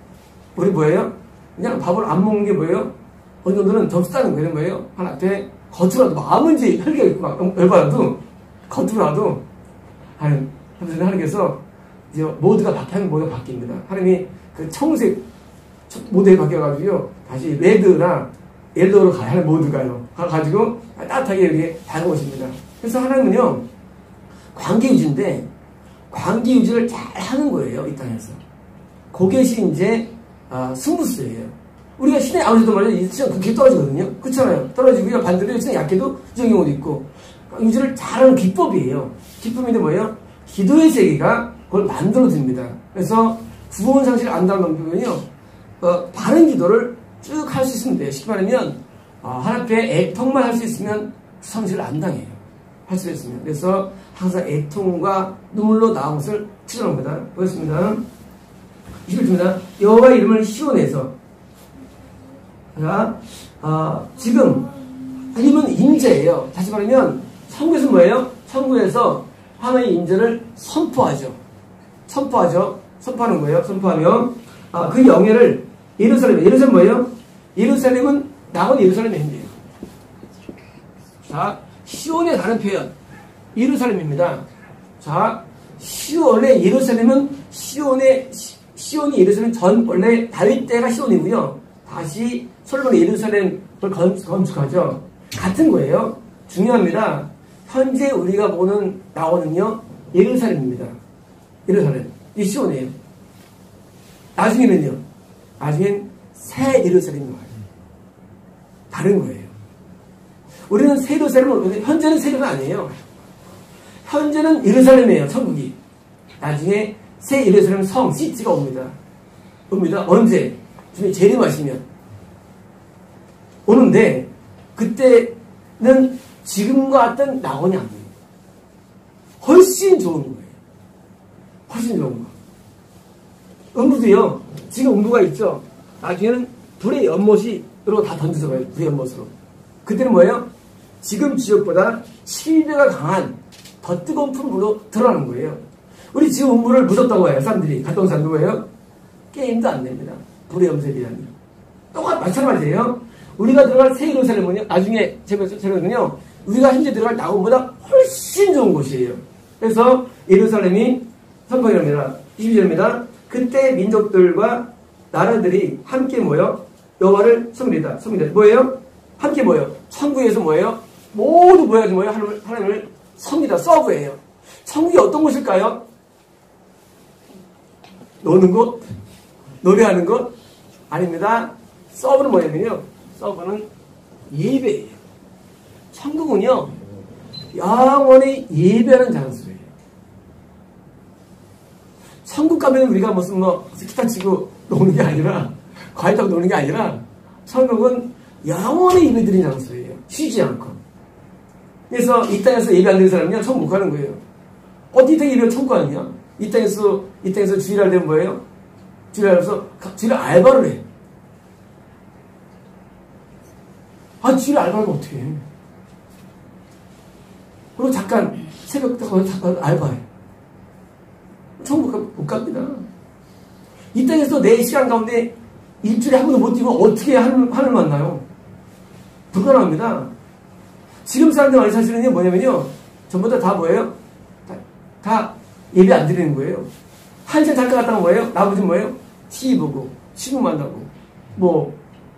Speaker 1: 우리 뭐예요? 그냥 밥을 안 먹는 게 뭐예요? 어느 정도는 접수하는 거예요. 뭐예요? 하나님한테 겉으로라도 마음은지 혈기가 있고 열받아도, 겉으로라도, 하나님께서 이제 모두가 바뀝니다. 하나님이 그 청색 모델이 바뀌어가지고요. 다시 레드나 옐로우로 가요. 하나님 모두가요. 가가지고 따뜻하게 이렇게 다가오십니다. 그래서 하나님은요, 관계유지인데, 관계유지를 잘 하는 거예요. 이 땅에서. 그것이 이제, 승부수예요. 우리가 신의 아버지도 말이죠. 이 시간 그렇게 떨어지거든요. 그렇잖아요. 떨어지고요. 반대로 신의 약해도 이런 경우도 있고. 유지를 잘하는 기법이에요. 기법인데 뭐예요? 기도의 세계가 그걸 만들어줍니다. 그래서 구원 상실을 안다는 놈들은요, 바른 기도를 쭉 할 수 있으면 돼요. 쉽게 말하면, 하나님 앞에 애통만 할 수 있으면 상실을 안 당해요. 할 수 있으면. 그래서 항상 애통과 눈물로 나온 것을 추천합니다. 보겠습니다. 21절입니다. 여호와 이름을 시온에서. 자, 지금, 이름은 임재예요. 다시 말하면, 천국에서 뭐예요? 천국에서 하나님의 임재를 선포하죠. 선포하는 거예요. 선포하면, 그 영예를 예루살렘 뭐예요? 예루살렘은 낙원 예루살렘의 힘이에요. 자, 시온에 다른 표현. 예루살렘입니다. 자, 시온의 예루살렘은 시온이 예루살렘 원래 다윗 때가 시온이고요. 다시 솔로몬의 예루살렘을 건축하죠. 같은 거예요. 중요합니다. 현재 우리가 보는 낙원은요, 예루살렘입니다. 예루살렘. 이 시온이에요. 나중에는 새 예루살렘이 와요. 다른 거예요. 우리는 새 예루살렘은, 현재는 새 예루살렘 아니에요. 현재는 예루살렘이에요, 천국이. 나중에 새 예루살렘 성, 시티가 옵니다. 언제? 주님이 재림하시면. 오는데, 그때는 지금과 같은 낙원이 아니에요. 훨씬 좋은 거예요. 훨씬 좋은 거. 음부도요, 지금 음부가 있죠? 나중에는 불의 연못으로 다 던져서 가요. 불의 연못으로. 그때는 뭐예요? 지금 지역보다 7배가 강한 더 뜨거운 품으로 들어가는 거예요. 우리 지금 음부를 무섭다고 해요. 사람들이. 갔다 온 사람들 뭐예요? 게임도 안 됩니다. 불의 염소에 비하면. 똑같 마찬가지예요. 우리가 들어갈 새 예루살렘은요, 나중에 제가는요, 우리가 현재 들어갈 낙원보다 훨씬 좋은 곳이에요. 그래서 예루살렘이 선포합니다. 22절입니다. 그때 민족들과 나라들이 함께 모여 여호와를 섬기리다. 뭐예요? 함께 모여. 천국에서 뭐예요? 모두 모여서 뭐예요? 하나님을 섬기다. 서브예요. 천국이 어떤 곳일까요? 노는 곳? 노래하는 곳? 아닙니다. 서브는 뭐냐면요. 서브는 예배예요. 천국은요, 영원히 예배하는 장소예요. 천국 가면 우리가 무슨 기타 치고 노는 게 아니라, 과일 타고 노는 게 아니라, 천국은 영원히 예배 드리는 장소예요. 쉬지 않고. 그래서 이 땅에서 예배 안 드리는 사람은요, 천국 못 가는 거예요. 어디 땅에 예배가 천국 아니냐? 이 땅에서 주일날 되면 뭐예요? 주일날에서 주일 알바를 해. 주일 알바를 어떻게 해? 그리고 잠깐 새벽 가서 잠깐 알바해. 천국 못 갑니다. 이 땅에서 내 시간 가운데 일주일에 한 번도 못 뛰면 어떻게 하늘 만나요? 불가능합니다. 지금 사람들 많이 사실은요, 뭐냐면요, 전부 다 뭐예요? 다 예배 안 드리는 거예요. 한 시간 잠깐 갔다가 뭐예요? 나머지는 뭐예요? TV 보고, 신문 만나고,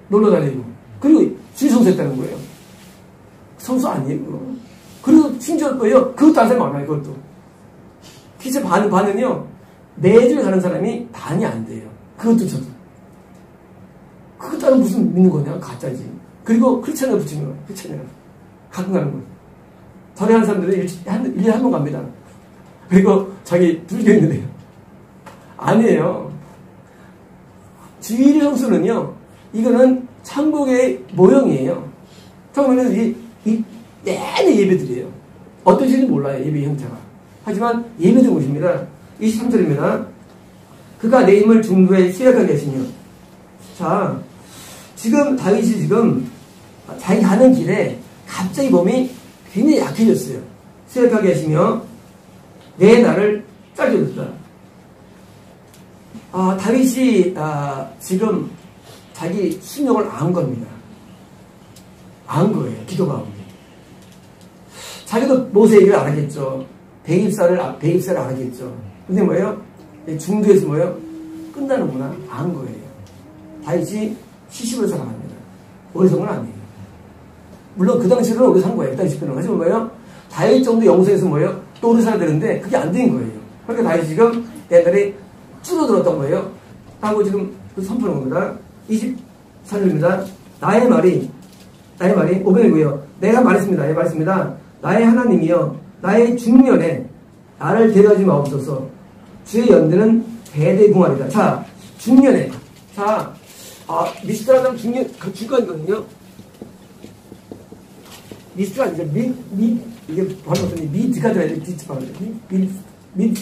Speaker 1: 놀러 다니고, 그리고 주일 성수했다는 거예요. 성수 아니에요, 그거. 그리고 심지어 뭐예요? 그것도 안 사람 많아요, 그것도. 기체 반은요, 매주에 가는 사람이 반이 안 돼요. 그것도 저도. 그것도 무슨 믿는 거냐? 가짜지. 그리고 크리스찬을 붙이는 거예요. 크리스찬이라. 가끔 가는 거예요. 전에 하는 사람들은 1년에 한 번 갑니다. 그리고 자기 불교 있는데요. 아니에요. 주일 성수는요, 이거는 천국의 모형이에요. 처음에는 내내 예배드려요. 어떤 식인지 몰라요, 예배 형태가. 하지만 예배드린 곳입니다. 23절입니다. 그가 내 힘을 중도에 시작하게 하시며. 자, 지금 다윗이 지금 자기 가는 길에 갑자기 몸이 굉장히 약해졌어요. 시작하게 하시며 내 날을 짧게 줬다. 다윗이 지금 자기 수명을 안 겁니다. 안 거예요. 기도 가운데. 자기도 모세 얘기를 안 하겠죠. 배입사를 안 하겠죠. 근데 뭐예요? 중도에서 뭐예요? 끝나는구나. 안 거예요. 다윗이 70을 살아갑니다. 오래 산 건 아니에요. 물론 그 당시로는 오래 산 거예요. 그 당시 때는. 하지만 뭐예요? 다윗 정도 영성에서 뭐예요? 또 오래 살아야 되는데 그게 안 된 거예요. 그러니까 다윗이 지금 옛날에 줄어들었던 거예요. 하고 지금 선포하는 겁니다. 23절입니다. 나의 말이 5번이고요. 내가 말했습니다. 나의 하나님이여 나의 중년에 나를 데려가지 마옵소서. 주의 연대는 대대궁활이다. 자, 중년에. 자, 미스트라는 중간이거든요. 미스트가 이제 이게 발음이 미드가 들어야 돼. 미드 발음. 미드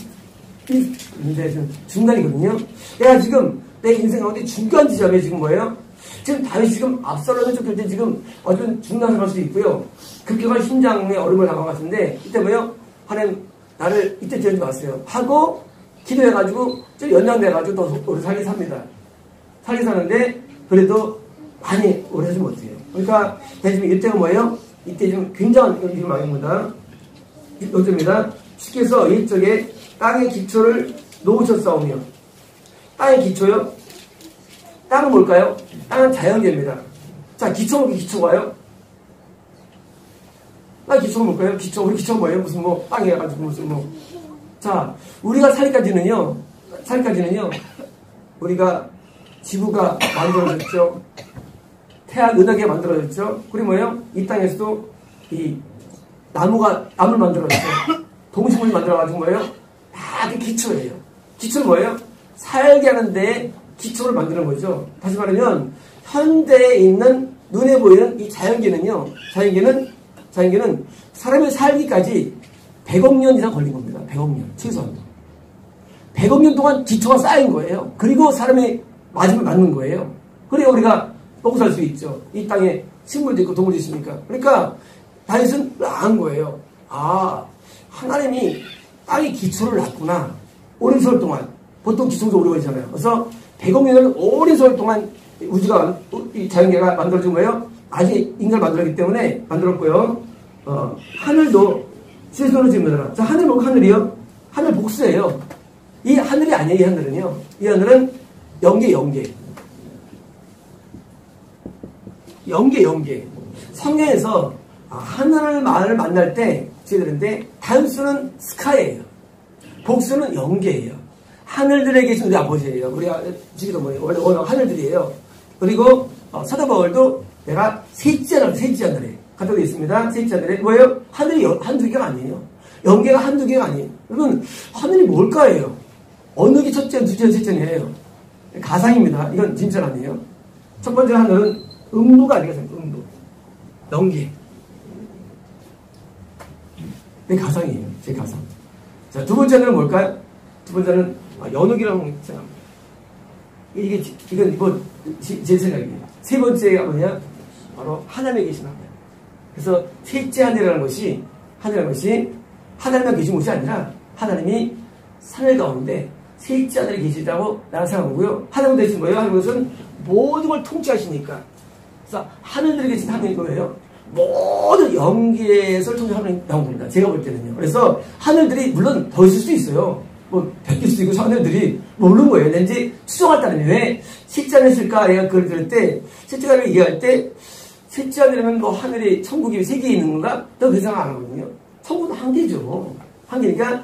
Speaker 1: 중간이거든요. 내가 지금 내 인생 가운데 중간 지점에 지금 뭐예요? 지금 다윗이 지금 압살롬을 쫓길 때 지금 어떤 중간을 갈 수도 있고요. 급격한 심장의 어려움을 당한 것 같은데 이때 뭐예요? 하나님 나를 이때 지어지 마세요. 하고 기도해가지고 좀 연장돼가지고 더 오래 살게 삽니다. 살게 사는데 그래도 많이 오래 하지 못해요. 그러니까 지금 이때가 뭐예요? 이때 지금 굉장한 일이 많습니다. 요즘입니다. 주께서 이쪽에 땅의 기초를 놓으셨사오며. 땅의 기초요? 땅은 뭘까요? 땅은 자연계입니다. 자, 기초가요? 땅 기초가 뭘까요? 우리 기초가 뭐예요? 무슨 땅이 해가지고 무슨 자, 우리가 살기까지는요, 우리가 지구가 만들어졌죠. 태양 은하계가 만들어졌죠. 그리고 뭐예요? 이 땅에서도 이 나무를 만들어졌죠. 동식물을 만들어가지고 뭐예요? 다 그 기초예요. 기초는 뭐예요? 살게 하는데 기초를 만드는 거죠. 다시 말하면 현대에 있는 눈에 보이는 이 자연계는 사람이 살기까지 100억 년 이상 걸린 겁니다. 100억 년. 최소한. 100억 년 동안 기초가 쌓인 거예요. 그리고 사람이 맞으면 맞는 거예요. 그래야 우리가 먹고 살 수 있죠. 이 땅에 식물도 있고 동물도 있으니까. 그러니까 다윗은 안 거예요. 아, 하나님이 땅의 기초를 놨구나. 오랜 세월 동안. 보통 기초도 오래 걸리잖아요. 그래서 100억 년을 오랜 세월 동안 우주가, 이 자연계가 만들어진 거예요. 아직 인간을 만들었기 때문에 만들었고요. 하늘도 주의 손으로 지은 자, 하늘 보고 하늘이요? 하늘 복수예요. 이 하늘이 아니에요, 이 하늘은요. 이 하늘은 영계. 성경에서 하늘을 만날 때 저희들인데 단수는 스카이예요. 복수는 영계예요. 하늘들에 계신 우리 아버지예요. 우리 지기도 원래 하늘들이에요. 그리고 사도 바울도 내가 셋째 하늘에 갖다 되어 있습니다. 셋째 하늘에 뭐예요? 하늘이 한두 개가 아니에요. 영계가 한두 개가 아니에요. 여러분 하늘이 뭘까요? 어느 게 첫째, 둘째, 셋째예요? 가상입니다. 이건 진짜 아니에요. 첫 번째 하늘은 음부가 아니겠습니까? 음부. 영계. 내 가상이에요. 제 가상. 자, 두 번째 하늘은 뭘까요? 두 번째는 연옥이라고 생각합니다. 이건 뭐 제 생각이에요. 세 번째가 뭐냐? 바로 하나님에 계신 하나님. 그래서 셋째 하늘이라는 것이 하나님만 계신 곳이 아니라 하나님이 하늘 가운데 셋째 하늘에 계시다고 나는 생각하고요. 하나님 대신 뭐예요? 하는 것은 모든 걸 통치하시니까. 그래서 하늘들에 계신 하나님이 뭐예요? 모든 영계에서 통치하는 영입니다. 제가 볼 때는요. 그래서 하늘들이 물론 더 있을 수 있어요. 뭐 100개 수도 있고 하늘들이 모르는 거예요. 왠지 추정할 따름이 왜 셋째 하늘 있을까? 내가 그걸 들을 때 셋째 하늘을 얘기할 때 셋째 하늘이면 뭐 하늘이 천국이 3개 있는 건가? 또 그 생각 안 하거든요. 천국은 한 개죠. 한 개니까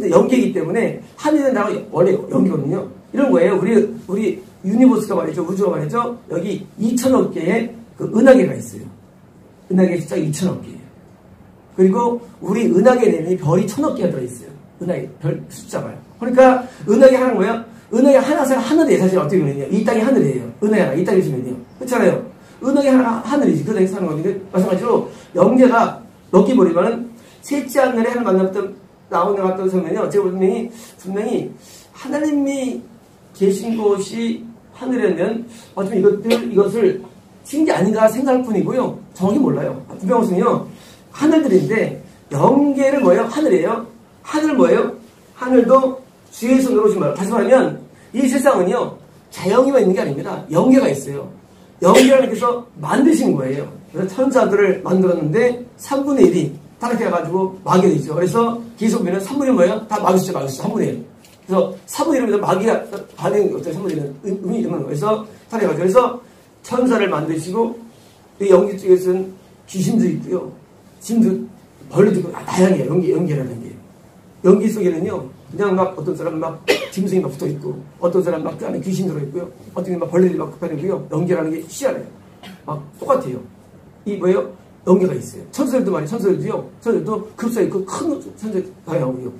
Speaker 1: 영계이기 때문에 하늘은 나가 원래 영계거든요. 이런 거예요. 우리 유니버스가 말이죠. 우주가 말이죠. 여기 2천억 개의 그 은하계가 있어요. 은하계 숫자가 2천억 개예요. 그리고 우리 은하계 내에 별이 1,000억 개가 들어있어요. 은하계 별 숫자가요. 그러니까 은하계 하나는 뭐예요? 은하계 하나가 하늘이에요. 사실 어떻게 보면요. 이 땅이 하늘이에요. 은하계 하나. 이 땅에 있으면요. 그렇잖아요. 은하계 하나가 하늘이지. 그 땅에 사는 건데 마찬가지로 영계가 넣기 버리면은 셋째 하늘에 하나 만났던 나오는 것 같던 성면요. 제가 분명히 하나님이 계신 곳이 하늘이라면 좀 이것을 친 게 아닌가 생각할 뿐이고요. 정확히 몰라요. 분명히요. 하늘들인데 영계를 뭐예요? 하늘이에요. 하늘 뭐예요? 하늘도 주의 손으로 오신 말. 다시 말하면 이 세상은요. 자영이만 있는 게 아닙니다. 영계가 있어요. 영계라는 데서 만드신 거예요. 그래서 천사들을 만들었는데 3분의 1이 타락해가지고 마귀가 죠 그래서 계속 보면 3분의 1 뭐예요? 다 마귀 숫자 3분의 1. 그래서 3분의 1이면 마귀가 반응이 어때요? 3분의 1은 의미 있는 거예요. 그래서 타락해가지고 그래서 천사를 만드시고 이 영계 쪽에서는 귀신도 있고요. 진도 벌레도 있고 다양해요. 연계라는 게. 연기 속에는요. 그냥 막 어떤 사람은 막 짐승이 막 붙어 있고 어떤 사람은 막 그 안에 귀신 들어 있고요. 어떤 게 막 벌레들이 막 급하고요. 연계라는 게 희한해요. 막 똑같아요. 이 뭐예요? 연계가 있어요. 천사들도 말이에요. 천사들도 급사 있고 큰 천사 다양하고요.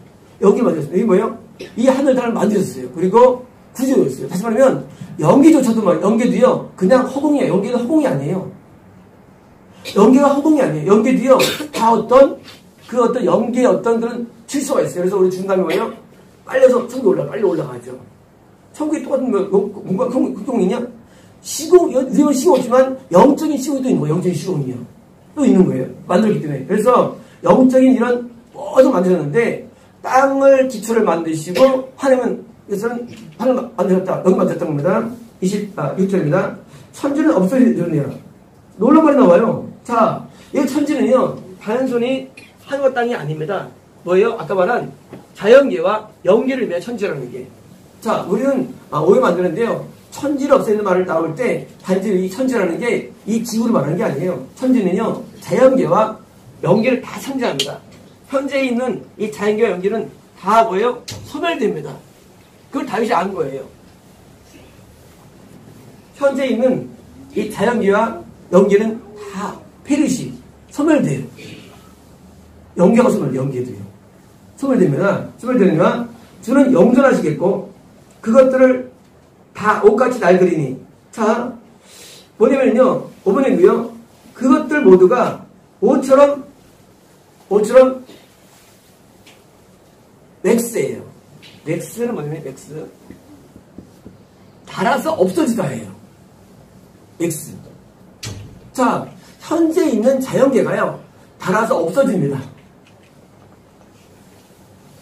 Speaker 1: 연계 만들었어요. 이게 뭐예요? 이 하늘단을 만드셨어요. 그리고 구조였어요. 다시 말하면 연계조차도 말이에요. 연계도요. 그냥 허공이에요. 연계도 허공이 아니에요. 연계가 허공이 아니에요. 연계도요. 다 어떤 연계의 어떤 그런 질서가 있어요. 그래서 우리 중간에 뭐예요? 빨려서 천국에 빨리 올라가죠. 천국이 똑같은 뭔가 흑동이냐? 우리는 시공 없지만 영적인 시공도 있는 거예요. 영적인 시공이요. 또 있는 거예요. 만들었기 때문에. 그래서 영적인 이런 모든 만드셨는데 땅을 기초를 만드시고 하나님은 하늘 만들었다. 여기 만들었다는 겁니다. 6절입니다. 천지는 없어지느니라. 놀라운 말이 나와요. 자, 이 천지는요. 단순히 하늘과 땅이 아닙니다. 뭐예요? 아까 말한 자연계와 영계를 의미한 천지라는 게. 자, 우리는 오해 만드는데요. 천지를 없애는 말을 나올 때 단지 이 천지라는 게 이 지구를 말하는 게 아니에요. 천지는요. 자연계와 영계를 다 상징합니다. 현재 있는 이 자연계와 영계는 다 뭐예요? 소멸됩니다. 그걸 다윗이 안 거예요. 현재 있는 이 자연계와 영계는 다 페르시 소멸돼요. 영계가 영계도요. 소멸되면 주는 영존하시겠고 그것들을 다 옷같이 날그리니. 자, 뭐냐면요. 5번이고요. 그것들 모두가 옷처럼 맥스예요. 맥스는 뭐냐면 맥스. 닳아서 없어지다예요. 맥스. 자, 현재 있는 자연계가요. 닳아서 없어집니다.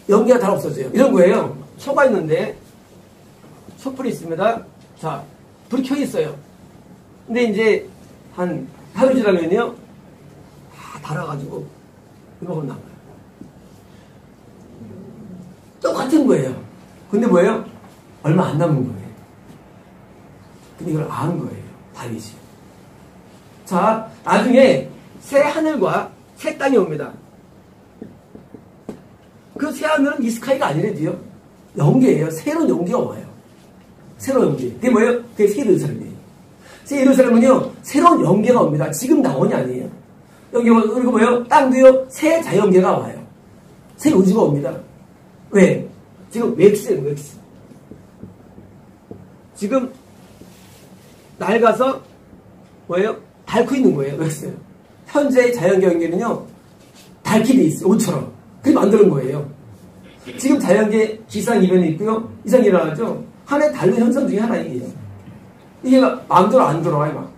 Speaker 1: 연기가 다 없어져요. 이런 거예요. 소가 있는데 촛불이 있습니다. 자, 불이 켜 있어요. 근데 이제 한 하루 지나면요, 다 달아가지고 이만큼 남아요. 똑같은 거예요. 근데 뭐예요? 얼마 안 남은 거예요. 근데 이걸 아는 거예요. 다윗이. 자, 나중에 새 하늘과 새 땅이 옵니다. 그 새 하늘은 이 스카이가 아니래도요. 연계예요. 새로운 연계가 와요. 새로운 연계. 그게 뭐예요? 그게 새 예루살렘이에요. 새 예루살렘은요, 새로운 연계가 옵니다. 지금 나온이 아니에요. 여기, 그리고 뭐예요? 땅도요, 새 자연계가 와요. 새 우주가 옵니다. 왜? 지금 웩스예요, 웩스. 지금 낡아서 뭐예요? 닳고 있는 거예요, 웩스. 현재 자연계 연계는요, 닳게 돼 있어요, 옷처럼. 그렇게 만드는 거예요. 지금 자연계 기상이변이 있고요, 이상이 일어나죠? 하나의 다른 현상 중에 하나이에요. 이게 마음대로 안 들어와요, 막.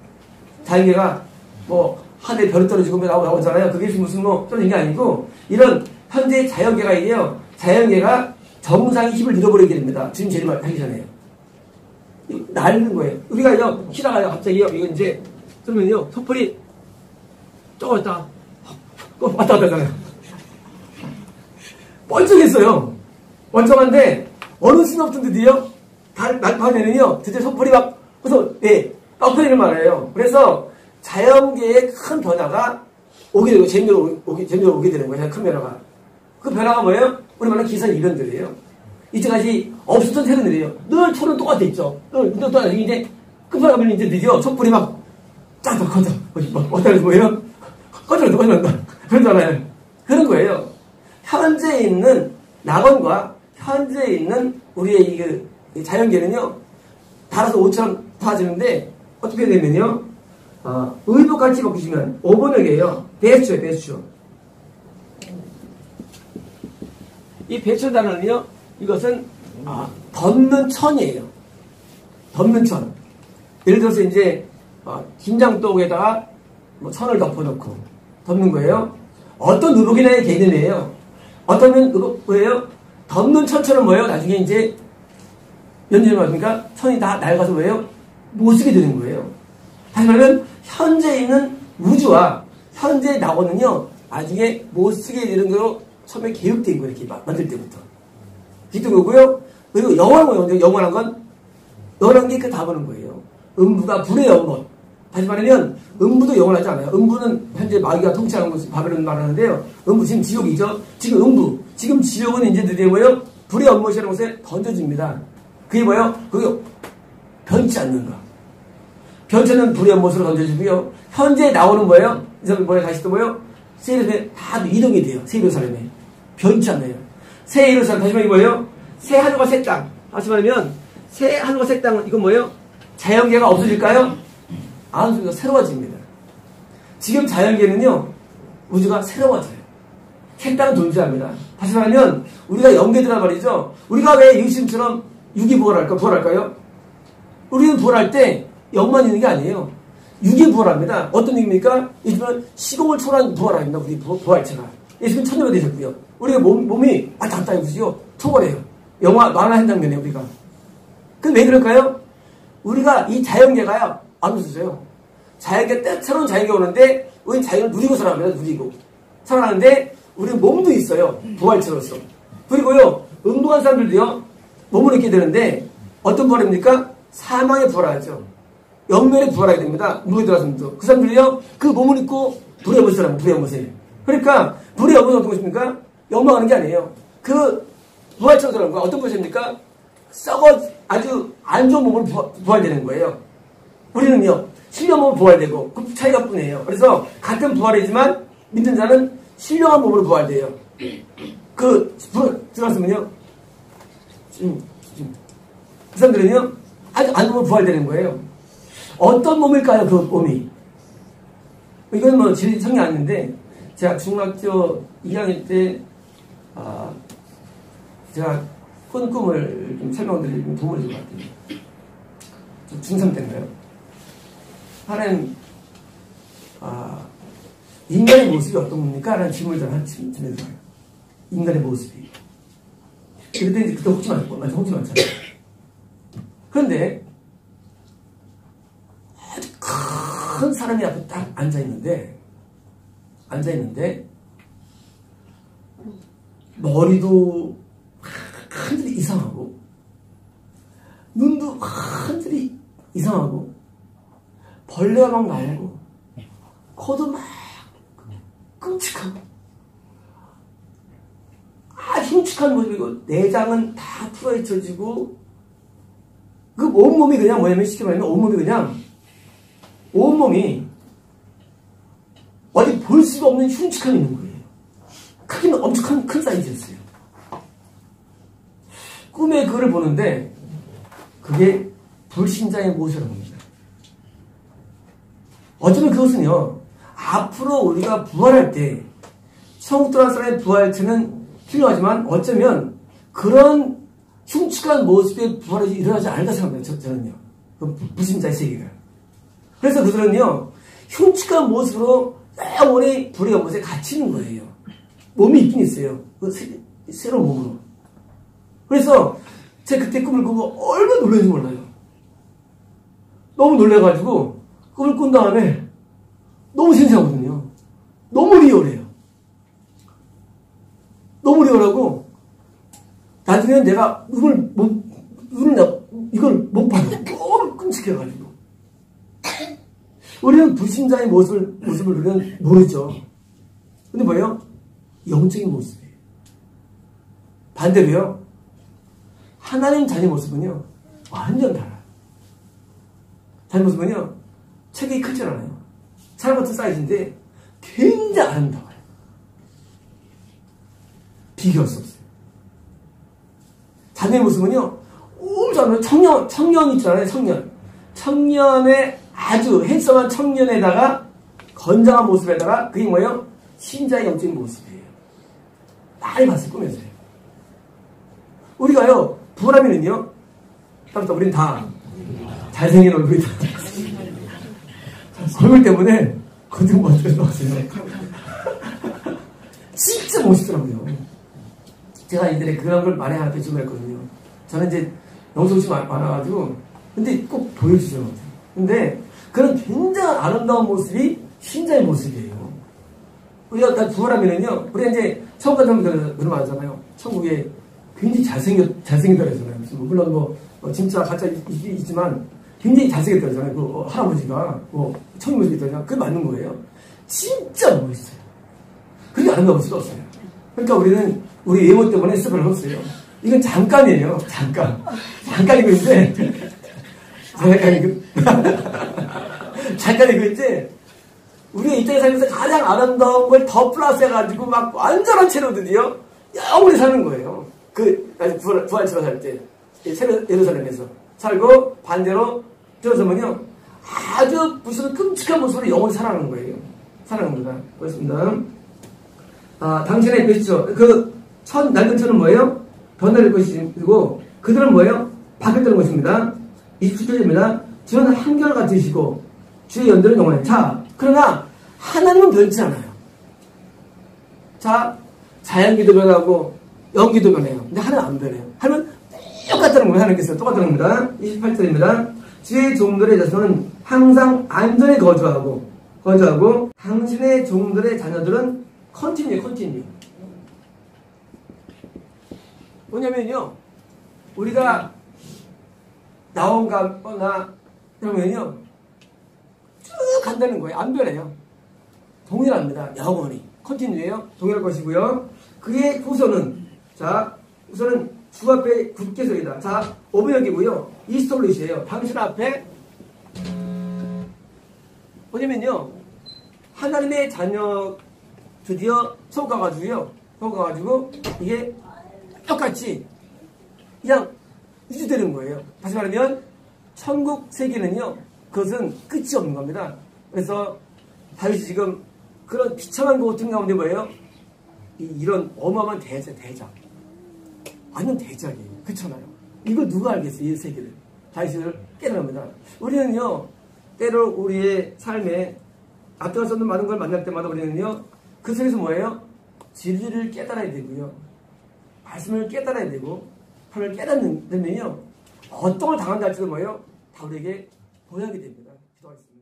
Speaker 1: 자연계가 뭐, 하늘에 별이 떨어지고 나오잖아요. 그게 무슨 뭐, 떨어진 게 아니고, 이런 현재 자연계가 이게요, 자연계가 정상의 힘을 잃어버리게 됩니다. 지금 제일 하기 전에요. 날리는 거예요. 우리가요, 키다가요, 갑자기요, 이거 이제, 그러면요, 촛불이 쪼갔다, 왔다 갔다 하잖아요. 멀쩡했어요. 멀쩡한데, 어느 순간부터 드디어, 날파되면요, 드디어 촛불이 막, 그래서, 예, 막 퍼지는 말이에요. 그래서, 자연계의 큰 변화가 오게 되고, 재미로 오게 되는 거예요. 큰 변화가. 그 변화가 뭐예요? 우리 말하는 기상 이변들이에요. 이때까지 없었던 세련들이에요. 늘 톤은 똑같아 있죠. 늘 똑같아. 이제, 급하면 이제 드디어 촛불이 막, 쫙 꺼져. 어떻게 뭐예요? 꺼져간다. 그러잖아요. 그런 거예요. 현재 있는 낙원과 현재 있는 우리의 이 자연계는요, 달아서 옷처럼 파지는데, 어떻게 되면요, 의복같이 바꾸시면, 5번역이에요. 배추예요, 배추. 이 배추 단어는요, 이것은, 덮는 천이에요. 덮는 천. 예를 들어서 이제, 김장독에다가 뭐 천을 덮어놓고, 덮는 거예요. 어떤 의복이나의 개념이에요. 어떤 의복, 뭐예요? 덮는 천처럼 뭐예요? 나중에 이제, 연주를 말합니까? 천이 다 낡아서 뭐예요? 못 쓰게 되는 거예요. 다시 말하면, 현재 있는 우주와 현재 낙원은요, 나중에 못 쓰게 되는 거로 처음에 계획된 거예요. 이렇게 만들 때부터. 그게 거고요. 그리고 영원한 거예요. 영원한 게 그 답하는 거예요. 음부가 불의 영원. 다시 말하면, 음부도 영원하지 않아요. 음부는 현재 마귀가 통치하는 것을 바벨론 말하는데요. 음부, 지금 지옥이죠. 지금 음부. 지금 지옥은 이제 드디어 뭐예요? 불의 연못이라는 곳에 던져집니다. 그게 뭐예요? 그게 변치 않는 거. 변치 않는 불의 연못으로 던져지고요. 현재 나오는 뭐예요? 이 사람 뭐예요? 다시 또 뭐예요? 새 예루살렘에 다 이동이 돼요. 새 예루살렘에. 변치 않아요. 새 예루살렘, 다시 말하면 뭐예요? 새 하늘과 새 땅. 다시 말하면, 새 하늘과 새 땅은 이건 뭐예요? 자연계가 없어질까요? 안 없어지고 새로워집니다. 지금 자연계는요, 우주가 새로워져요. 새 땅은 존재합니다. 다시 말하면, 우리가 연계되란 말이죠. 우리가 왜 예수님처럼 육이 부활할까요? 우리는 부활할 때 영만 있는 게 아니에요. 육이 부활합니다. 어떤 육입니까? 예수님은 시공을 초월한 부활합니다. 우리 부활체가. 예수님은 천녀가 되셨고요. 우리가 몸이 왔다 갔다 해보시죠. 초월해요. 영화 만화 한 장면에 우리가. 그럼 왜 그럴까요? 우리가 이 자연계가요, 안 없어져요. 자연계, 때처럼 자연계 오는데, 우리는 자연을 누리고 살아갑니다. 누리고. 살아가는데, 우리는 몸도 있어요. 부활체로서. 그리고요, 운동한 사람들도요, 몸을 잃게 되는데, 어떤 부활입니까? 사망에 부활하죠. 영면에 부활하게 됩니다. 물에 들어가서도. 그 사람들이요, 그 몸을 입고 불의 연못에 살아요. 불의 연못에. 그러니까, 불의 연못은 어떤 것입니까? 영망하는 게 아니에요. 그 부활처럼 들어가는 거야. 어떤 것입니까? 썩어 아주 안 좋은 몸으로 부활되는 거예요. 우리는요, 신령 몸으로 부활되고, 그 차이가 뿐이에요. 그래서, 같은 부활이지만, 믿는 자는 신령한 몸으로 부활돼요. 그, 들어갔으면요, 그 사람들은요, 아주 안 몸으로 부활되는 거예요. 어떤 몸일까요, 그 몸이? 이건 뭐, 성이 아닌데, 제가 중학교 2학년 때, 제가 꾼 꿈을 좀 설명드리면 도움을 줄 것 같아요. 저 중3 때인가요? 하나님, 인간의 모습이 어떤 겁니까? 라는 질문을 저는 드려요. 인간의 모습이. 그때 이제 그때 혹시 많잖아요. 그런데 아주 큰 사람이 앞에 딱 앉아있는데 머리도 한들이 이상하고 눈도 한들이 이상하고 벌레가 막 나오고 코도 막 끔찍하고 흉측한 모습이고 내장은 다 풀어헤쳐지고 그 온몸이 그냥 뭐냐면 쉽게 말하면 온몸이 어디 볼 수가 없는 흉측함이 있는 거예요. 크기는 엄청 큰 사이즈였어요. 꿈에 그거를 보는데 그게 불신자의 모습이라는 겁니다. 어쩌면 그것은요, 앞으로 우리가 부활할 때 천국 들어간 사람의 부활체는 훌륭하지만 어쩌면 그런 흉측한 모습의 부활이 일어나지 않을까 생각합니다. 저는요. 그 불신자의 세계가. 그래서 그들은요, 흉측한 모습으로 영원히 불의 연못에 갇히는 거예요. 몸이 있긴 있어요. 그 새로운 몸으로. 그래서 제가 그때 꿈을 꾸고 얼마나 놀랐는지 몰라요. 너무 놀래가지고 꿈을 꾼 다음에 너무 생생하거든요. 너무 리얼해요. 너무 리얼하고 나중에 내가 이걸 못 봐요. 너무 끔찍해가지고. 우리는 불신자의 모습을 우리는 모르죠. 근데 뭐예요? 영적인 모습이에요. 반대로요, 하나님 자녀의 모습은요, 완전 달라요. 자녀의 모습은요, 체격이 크지 않아요. 사람 같은 사이즈인데 굉장히 아름다워요. 비교할 수 없어요. 자녀의 모습은요, 엄청 청년 있잖아요, 청년의 아주 핸섬한 청년에다가 건장한 모습에다가 그게 뭐예요? 신자의 영적인 모습이에요. 많이 봤을 꿈에서요. 우리가요, 부활하면은요, 우리는 다 잘생긴 얼굴이다. 얼굴 때문에 겉은 멋져서 왔어요. 진짜 멋있더라고요. 제가 이전에 그런 걸 많이 하나 배출했거든요. 저는 이제 영성씨 많아가지고, 근데 꼭 보여주셔야 돼요. 근데 그런 굉장히 아름다운 모습이 신자의 모습이에요. 우리가 다 부활하면은요, 우리가 이제 천국 가는 그런 말 하잖아요. 천국에 굉장히 잘생겼다 그러잖아요. 물론 진짜 가짜 있지만 굉장히 잘생겼다 그러잖아요. 그 할아버지가 천국 모습이 있다잖아요. 그게 맞는 거예요. 진짜 멋있어요. 그렇게 아름다울 수가 없어요. 그러니까 우리는 우리 외모 때문에 스톱을 했어요. 이건 잠깐이에요. 잠깐이고 이제 잠깐이고 이제 우리가 이 땅에 살면서 가장 아름다운 걸 더 플러스 해가지고 막 완전한 채로들이요 영원히 사는 거예요. 부활체로 살 때 예루살렘에서 살고 반대로 들어서면요 아주 무슨 끔찍한 모습으로 영원히 살아가는 거예요. 살아가는 겁니다. 보겠습니다. 당신의 것이죠. 첫 낡은 천은 뭐예요? 변화될 것이고 그들은 뭐예요? 바뀌었다는 것입니다. 27절입니다. 주는 한결같으시고 주의 연대는 영원해. 자, 그러나 하나님은 변치 않아요. 자, 자연기도 변하고 연기도 변해요. 근데 하나는 안 변해요. 하나는 똑같다는 거예요. 하나님께서 똑같다는 겁니다. 28절입니다. 주의 종들의 자손은 항상 안전에 거주하고 당신의 종들의 자녀들은 컨티뉴. 뭐냐면요, 우리가 나온가거나 그러면요 쭉 간다는 거예요. 안 변해요. 동일합니다. 영원히 컨티뉴예요. 동일할 것이고요. 그의 후손은 우선은 주 앞에 굳게 서이다. 자, 오병역이고요. 이스톨릿이에요. 당신 앞에 뭐냐면요, 하나님의 자녀 드디어 천국 가가지고 이게 똑같이 그냥 유지되는 거예요. 다시 말하면 천국 세계는요, 그것은 끝이 없는 겁니다. 그래서 다윗이 지금 그런 비참한 고통 가운데 뭐예요? 이런 어마어마한 대작. 완전 대작이에요. 그렇잖아요. 이걸 누가 알겠어요? 이 세계를. 다윗을 깨달습니다. 우리는요, 때로 우리의 삶에 앞장갈 수 없는 많은 걸 만날 때마다 우리는요, 그 속에서 뭐예요? 진리를 깨달아야 되고요. 말씀을 깨달아야 되고, 하나님을 깨닫는면요, 어떤 걸 당한다 할지도 뭐예요? 다 우리에게 보여하게 됩니다. 기도하겠습니다.